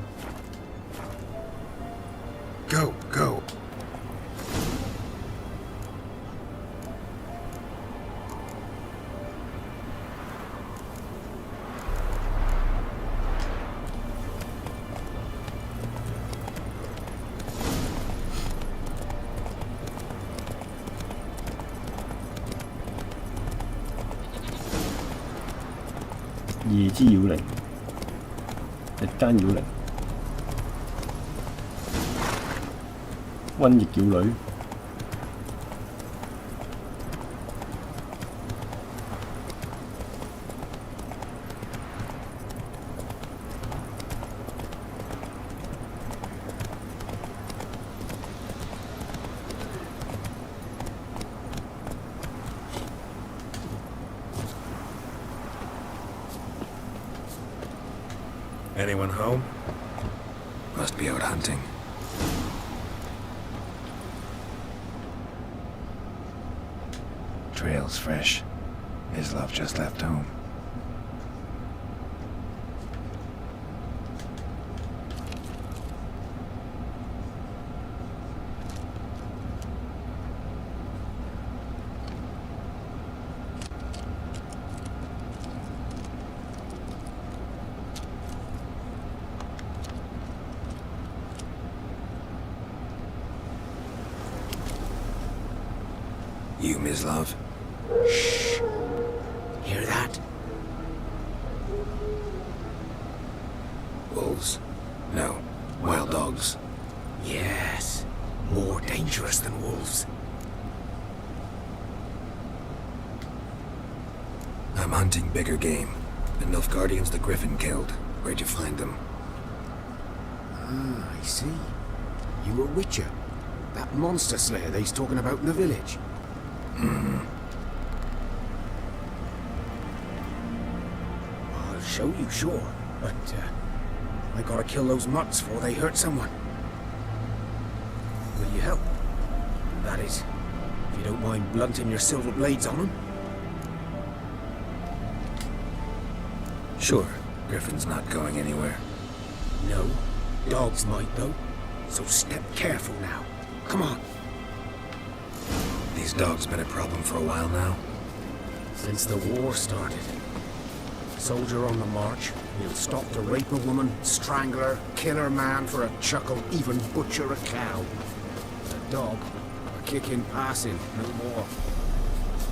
Go, go. 呢夜之妖靈，日間妖靈，瘟疫妖女。Anyone home? Must be out hunting. Trail's fresh. His love just left home. You, Ms. Love? Shh. Hear that? Wolves? No. Wild dogs. Yes. More dangerous than wolves. I'm hunting bigger game. The Nilfgaardians the Griffin killed. Where'd you find them? Ah, I see. You were Witcher. That monster slayer they's talking about in the village. I'll show you, sure. But, I gotta kill those mutts before they hurt someone. Will you help? That is, if you don't mind blunting your silver blades on them. Sure. Griffin's not going anywhere. No. Dogs might, though. So step careful now. Come on. These dogs been a problem for a while now? Since the war started. Soldier on the march, he'll stop to rape a woman, strangle her, kill her man for a chuckle, even butcher a cow. A dog, a kick in passing, no more.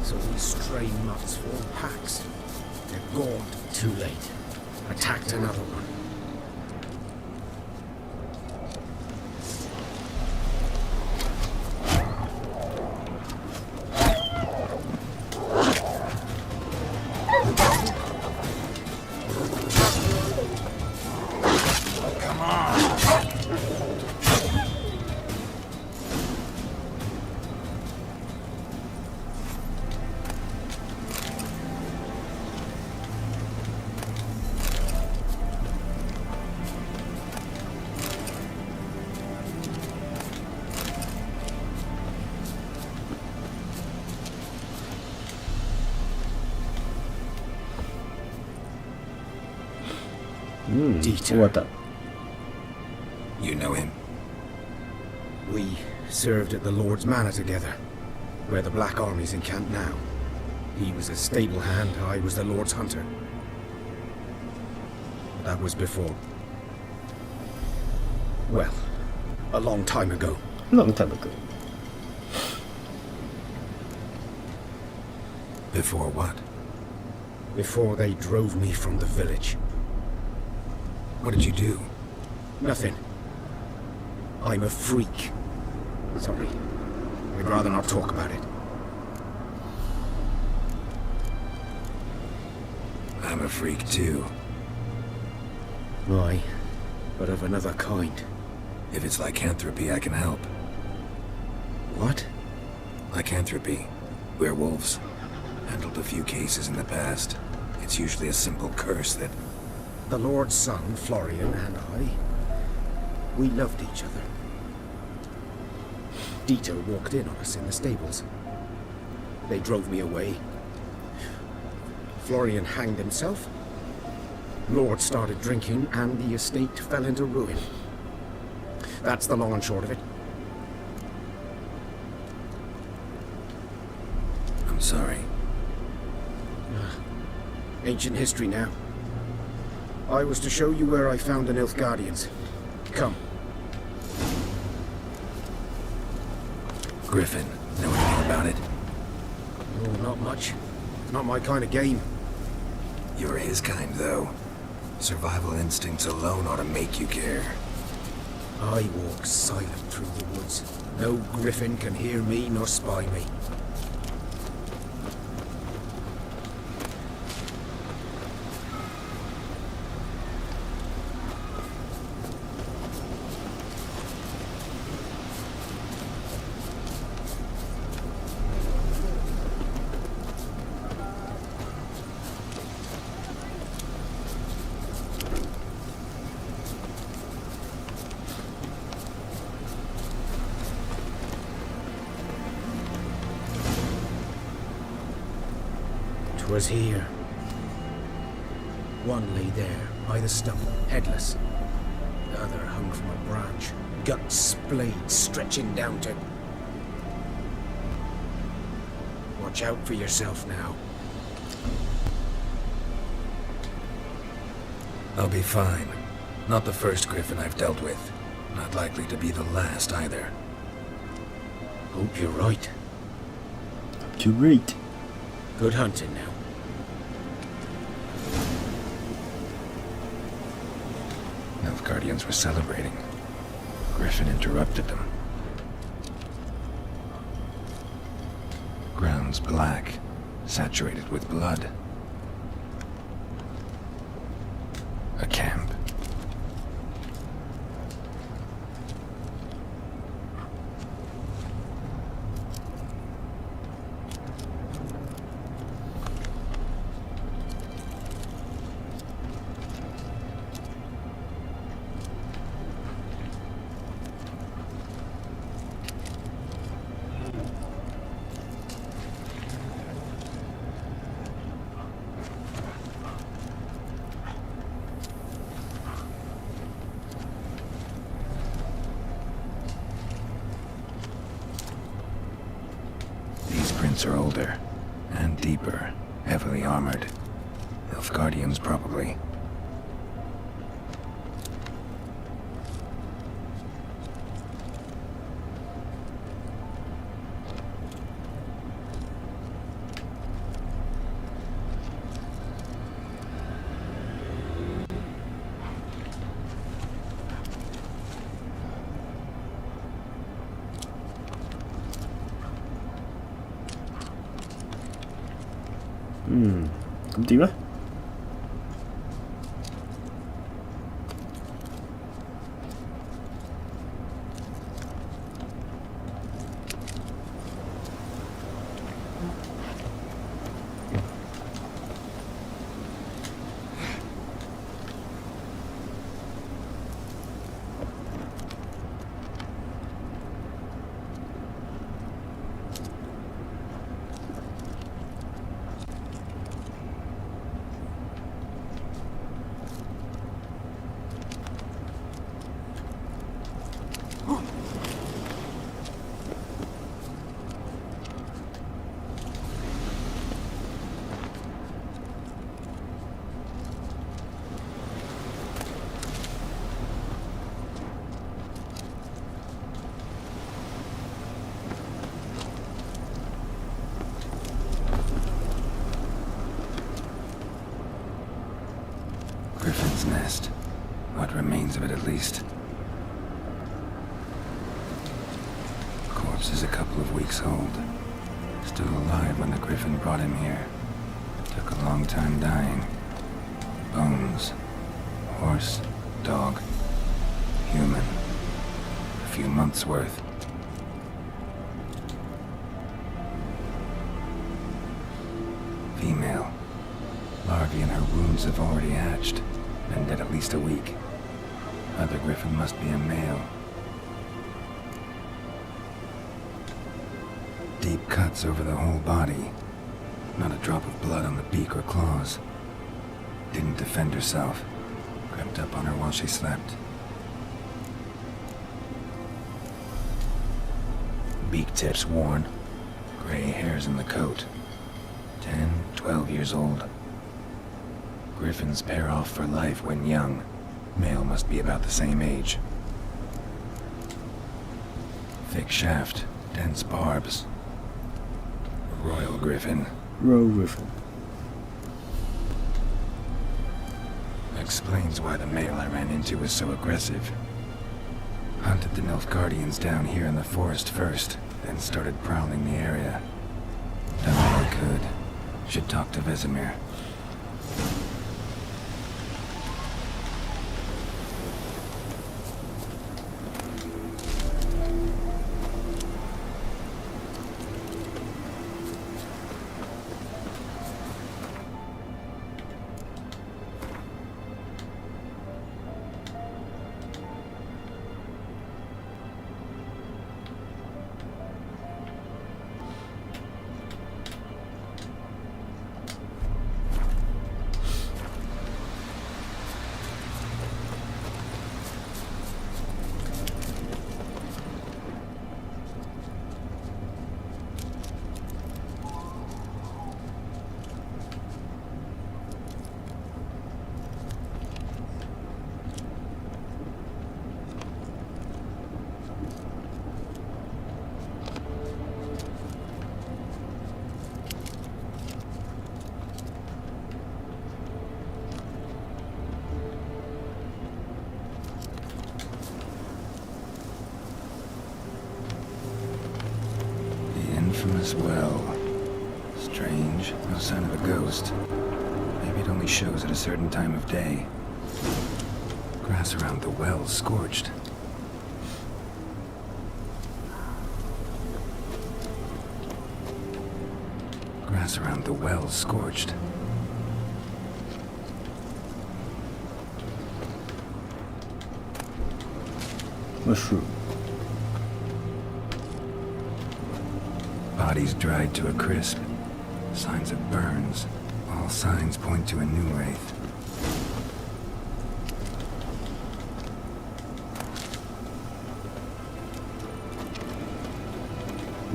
So these stray mutts form packs. They're gone too late. Attacked another one. What? You know him? We served at the Lord's Manor together, where the Black Army's encamped now. He was a stable hand, I was the Lord's hunter. That was before. Well, a long time ago. Long time ago. Before what? Before they drove me from the village. What did you do? Nothing. I'm a freak. Sorry. I'd rather not talk about it. I'm a freak too. Aye, but of another kind. If it's lycanthropy, I can help. What? Lycanthropy. Werewolves. Handled a few cases in the past. It's usually a simple curse that... The Lord's son, Florian, and I, we loved each other. Dieter walked in on us in the stables. They drove me away. Florian hanged himself. Lord started drinking, and the estate fell into ruin. That's the long and short of it. I'm sorry. Ancient history now. I was to show you where I found the Nilfgaardians. Come. Griffin, know anything about it? Oh, not much. Not my kind of game. You're his kind, though. Survival instincts alone ought to make you care. I walk silent through the woods. No griffin can hear me nor spy me. Was here. One lay there, by the stump, headless. The other hung from a branch, guts splayed, stretching down to... Watch out for yourself now. I'll be fine. Not the first griffin I've dealt with. Not likely to be the last either. Hope you're right. Great. Good hunting now. Guardians were celebrating. Griffin interrupted them. Ground's black, saturated with blood. A camp. Are older and deeper, heavily armored. Elf Guardians, probably. Cũng tím á. Griffin's nest. What remains of it, at least. Corpse is a couple of weeks old. Still alive when the Griffin brought him here. Took a long time dying. Bones. Horse. Dog. Human. A few months' worth. Female. Larvae in her wounds have already hatched. Been dead at least a week. Other Griffin must be a male. Deep cuts over the whole body. Not a drop of blood on the beak or claws. Didn't defend herself. Crept up on her while she slept. Beak tips worn. Gray hairs in the coat. 10, 12 years old. Griffins pair off for life when young. Male must be about the same age. Thick shaft, dense barbs. Royal Griffin. Royal Griffin. Explains why the male I ran into was so aggressive. Hunted the Nilfgaardians down here in the forest first, then started prowling the area. Done all I could. Should talk to Vesemir. Infamous well. Strange, no sign of a ghost. Maybe it only shows at a certain time of day. Grass around the well scorched. Grass around the well scorched. Mushroom. Bodies dried to a crisp. Signs of burns. All signs point to a new wraith.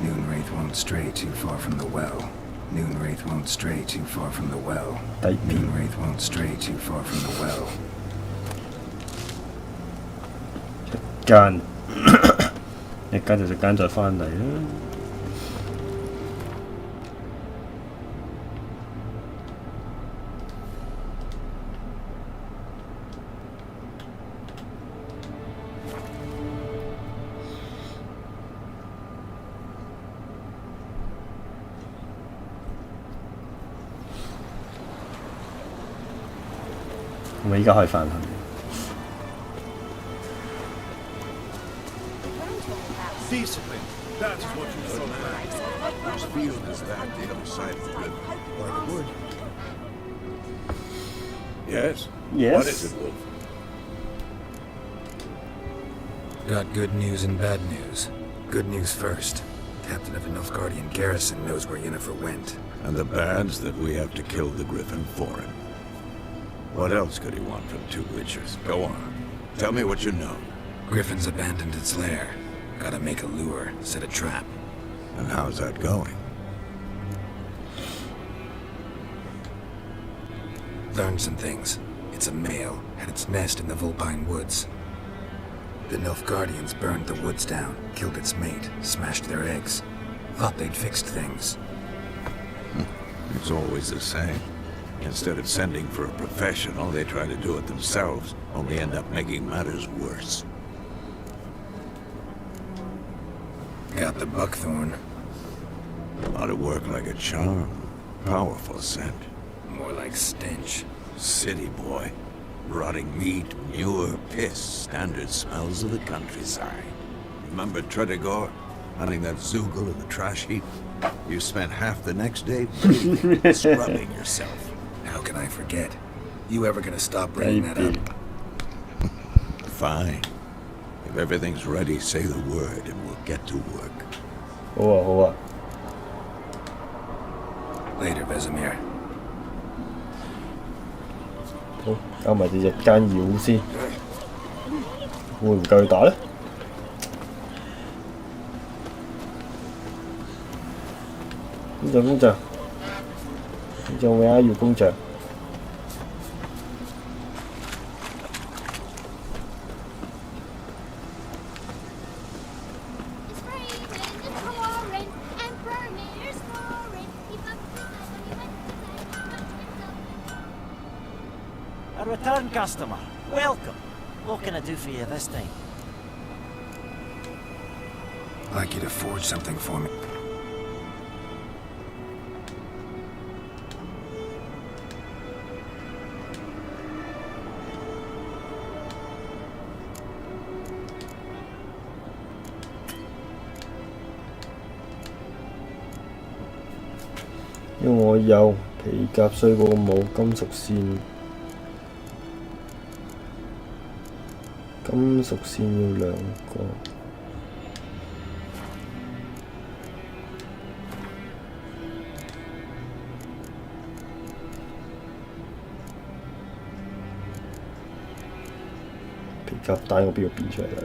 Noon wraith won't stray too far from the well. Noon wraith won't stray too far from the well. Noon wraith won't stray too far from the well. 一間就食間再返嚟啦。我依家可以返去。Discipline. That's what you saw now. Whose field is that the other side of the river? By the wood. Yes? Yes? What is it, Wolf? Got good news and bad news. Good news first. Captain of the Nilfgaardian garrison knows where Yennefer went. And the bad's that we have to kill the Griffin for him. What else could he want from two witchers? Go on. Tell me what you know. Griffin's abandoned its lair. Gotta make a lure, set a trap. And how's that going? Learned some things. It's a male, had its nest in the Vulpine Woods. The Nilfgaardians burned the woods down, killed its mate, smashed their eggs. Thought they'd fixed things. It's always the same. Instead of sending for a professional, they try to do it themselves, only end up making matters worse. Got the buckthorn. Ought to work like a charm. Powerful scent. More like stench. City boy. Rotting meat, manure, piss, standard smells of the countryside. Remember Tredegor? Hunting that Zoogle in the trash heap? You spent half the next day breathing, scrubbing yourself. How can I forget? You ever gonna stop bringing that up? Fine. If everything's ready, say the word and we'll get to work. 好啊，好啊。Later, Vesemir. 好，加埋隻日間妖先，會唔夠佢打咧？工匠，where are you，工匠？ A return customer. Welcome. What can I do for you this time? I'd like you to forge something for me.因為我有皮甲衰過冇金屬線，金屬線要2個。皮甲帶我邊度變出嚟㗎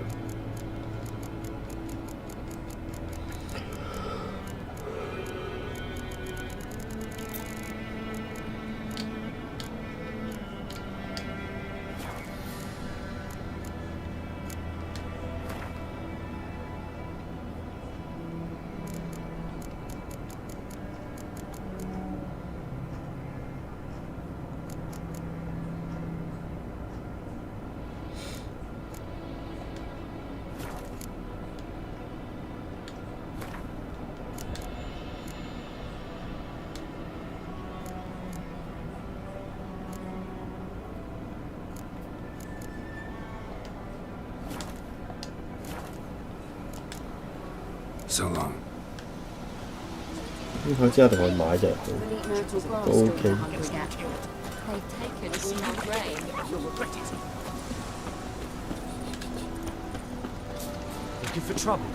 ？So long. 呢個之後同佢買就好，都 OK。Looking for trouble?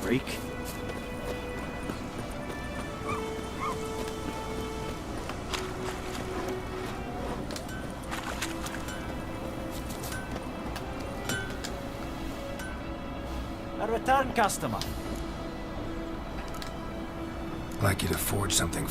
Freak. A return customer. I'd like you to forge something.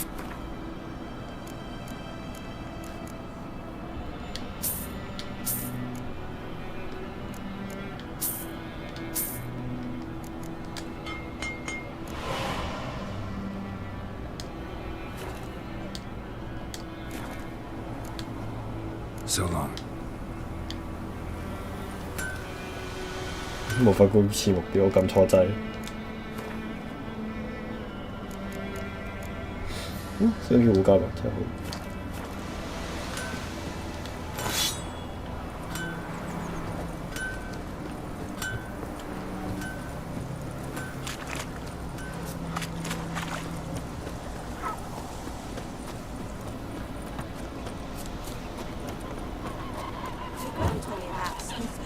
So long. 冇發覺次目標我撳錯掣。相處好交流真係好。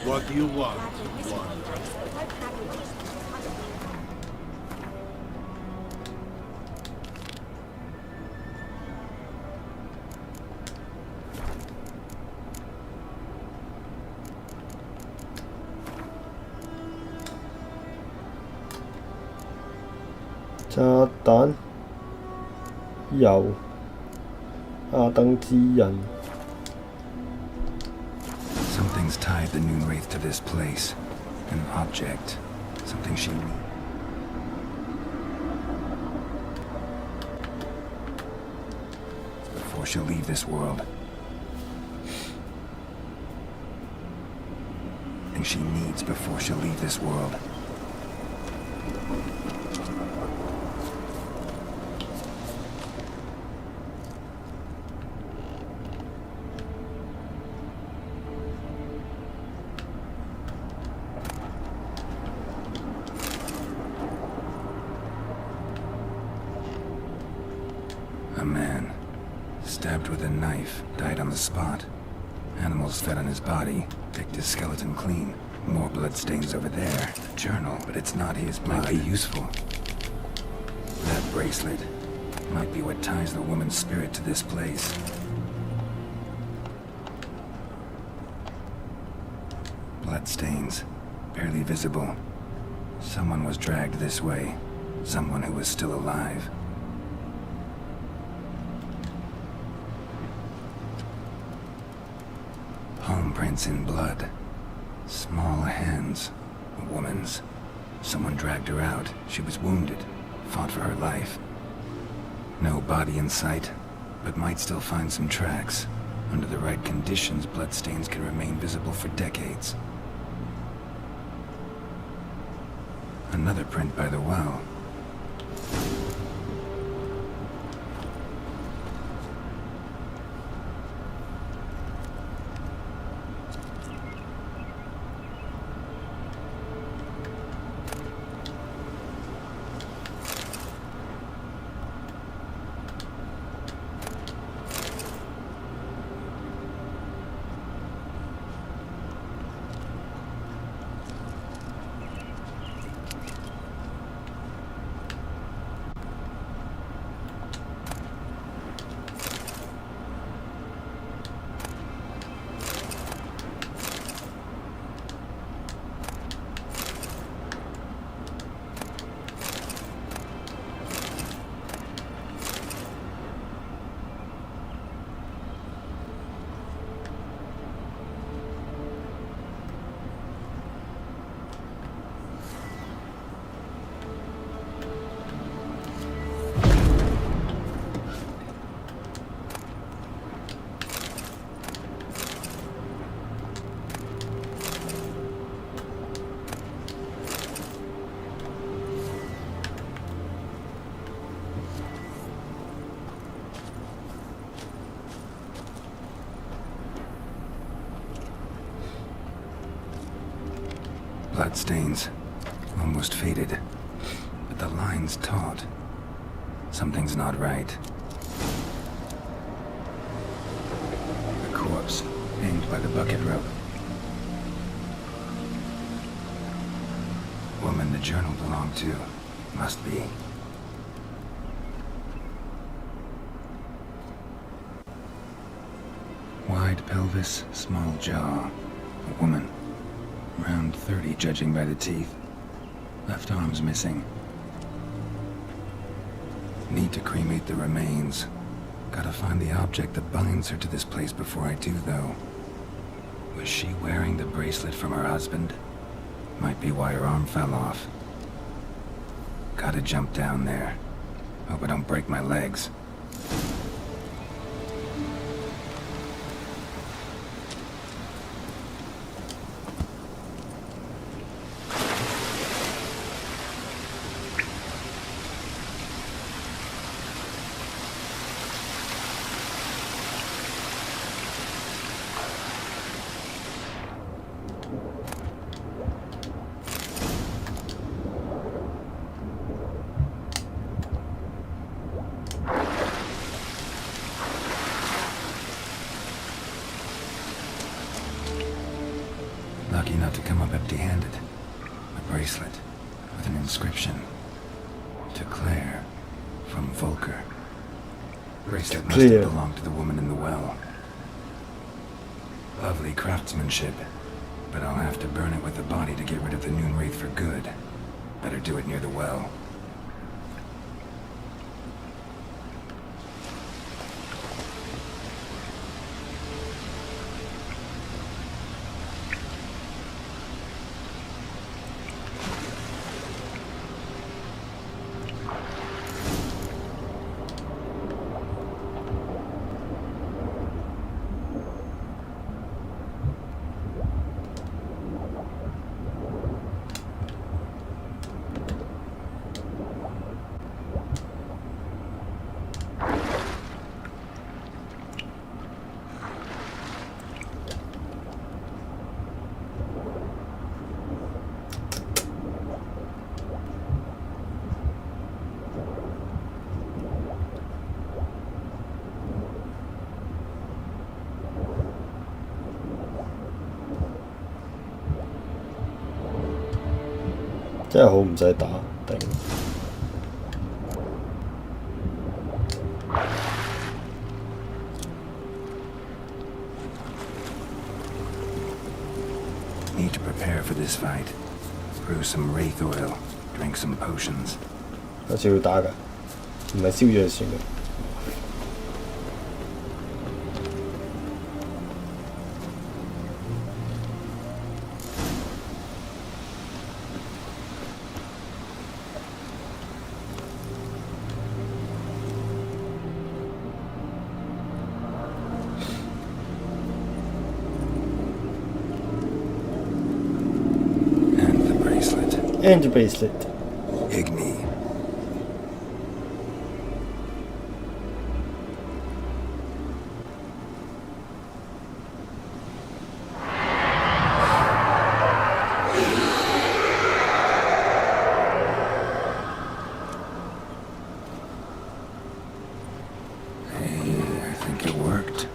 What do you want? 炸彈、油、阿登之人。Something's tied the Noon Wraith to this place. An object. Something she needs. Before she'll leave this world. Something she needs before she'll leave this world. A man, stabbed with a knife, died on the spot. Animals fed on his body, picked his skeleton clean. More bloodstains over there. A journal, but it's not his blood. Might be useful. That bracelet might be what ties the woman's spirit to this place. Bloodstains. Barely visible. Someone was dragged this way. Someone who was still alive. Palm prints in blood. Small hands. A woman's. Someone dragged her out. She was wounded. Fought for her life. No body in sight, but might still find some tracks. Under the right conditions, bloodstains can remain visible for decades. Another print by the well. Bloodstains. Almost faded. But the line's taut. Something's not right. A corpse, hanged by the bucket rope. Woman the journal belonged to. Must be. Wide pelvis, small jaw. A woman. Around 30, judging by the teeth. Left arm's missing. Need to cremate the remains. Gotta find the object that binds her to this place before I do, though. Was she wearing the bracelet from her husband? Might be why her arm fell off. Gotta jump down there. Hope I don't break my legs. Lucky not to come up empty-handed. A bracelet with an inscription. To Claire, from Volker. Bracelet must have belonged to the woman in the well. Lovely craftsmanship, but I'll have to burn it with the body to get rid of the Noon Wraith for good. Better do it near the well. 真係好唔使打，頂。Need to prepare for this fight. Brew some wraith oil, drink some potions. 有時要打㗎，唔係燒咗就算嘅。And the bracelet. Igni. I think it worked.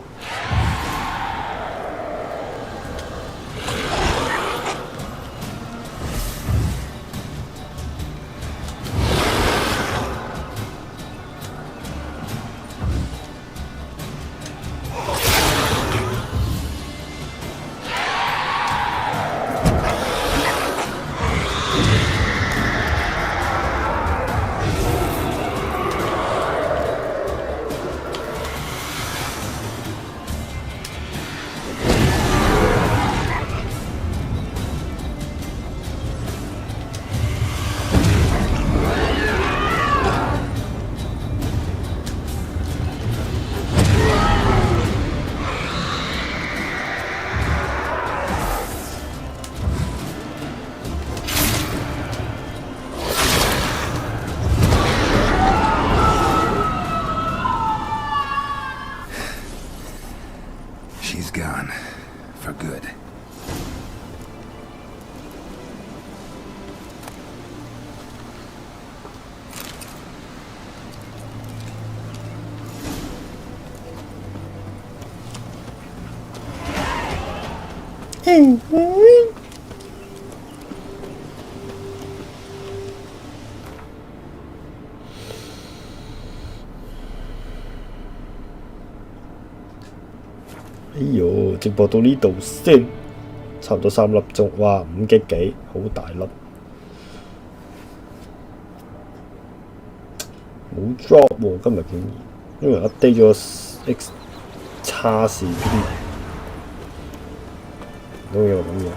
She's gone. For good. Hey. 哎呦，直播到呢度先，差唔多3粒鐘，哇，5G幾，好大粒，冇 drop 喎，今日竟然，因為 update 咗 X 叉線嗰啲，都有咁樣。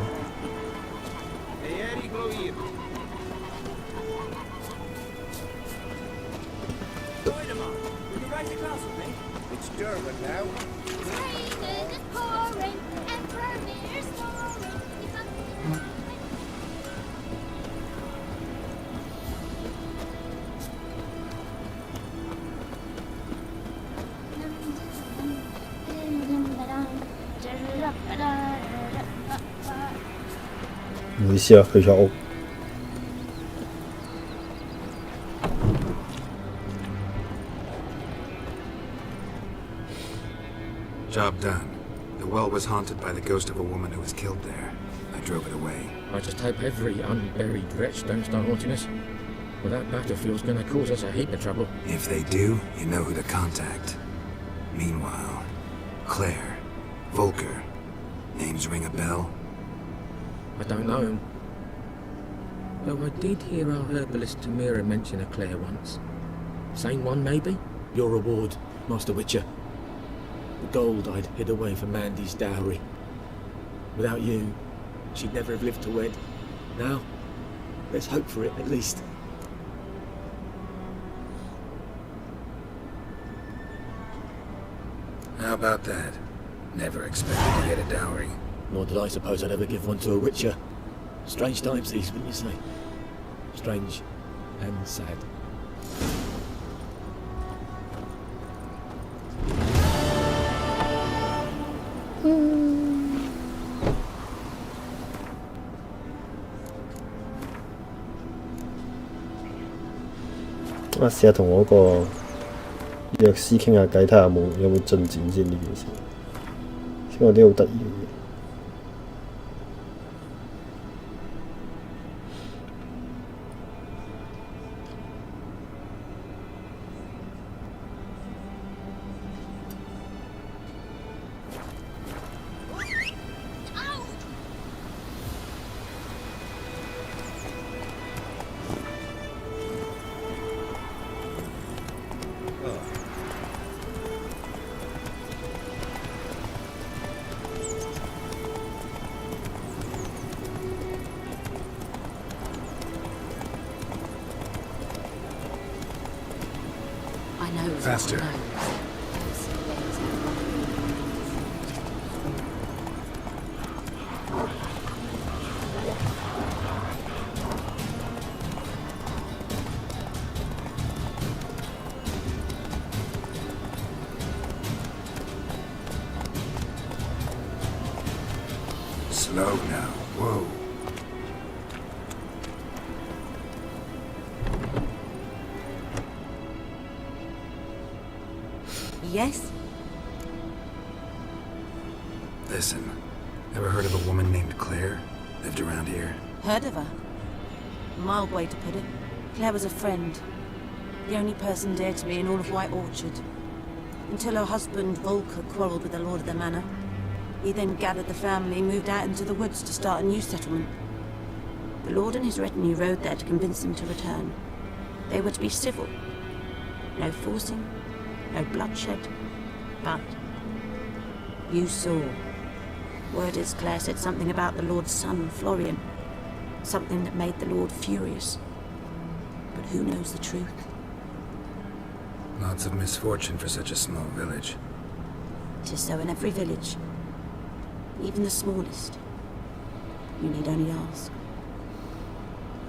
唔好意思啊，去錯屋。Job done. The well was haunted by the ghost of a woman who was killed there. I drove it away. I just hope every unburied wretch don't start haunting us. Well, that battlefield's gonna cause us a heap of trouble. If they do, you know who to contact. Meanwhile, Claire, Volker, names ring a bell? I don't know him. Though I did hear our herbalist Tamira mention a Claire once. Same one, maybe? Your reward, Master Witcher. The gold I'd hid away for Mandy's dowry. Without you, she'd never have lived to wed. Now, let's hope for it, at least. How about that? Never expected to get a dowry. Nor did I suppose I'd ever give one to a Witcher. Strange times these, wouldn't you say? Strange and sad.試下同我個藥師傾下偈，睇下有冇進展先呢件事。先有啲好得意嘅嘢。know is Faster. what I know. Elsa bears her Slow now. Whoa. Yes? Listen, ever heard of a woman named Claire? Lived around here? Heard of her? Mild way to put it. Claire was a friend. The only person dear to me in all of White Orchard. Until her husband, Volker, quarrelled with the lord of the manor. He then gathered the family and moved out into the woods to start a new settlement. The lord and his retinue rode there to convince them to return. They were to be civil. No forcing, no bloodshed. But you saw. Word is Claire said something about the lord's son, Florian. Something that made the lord furious. But who knows the truth? Lots of misfortune for such a small village. 'Tis so in every village. Even the smallest. You need only ask.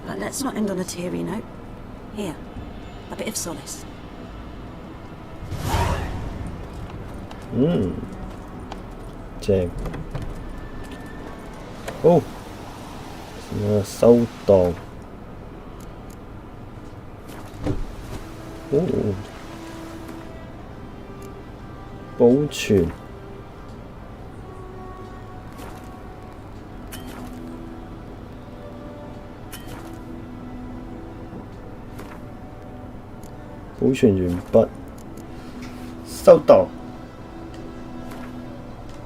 But let's not end on a teary note. Here, a bit of solace.正。好，收檔。保存。保存完畢，收到。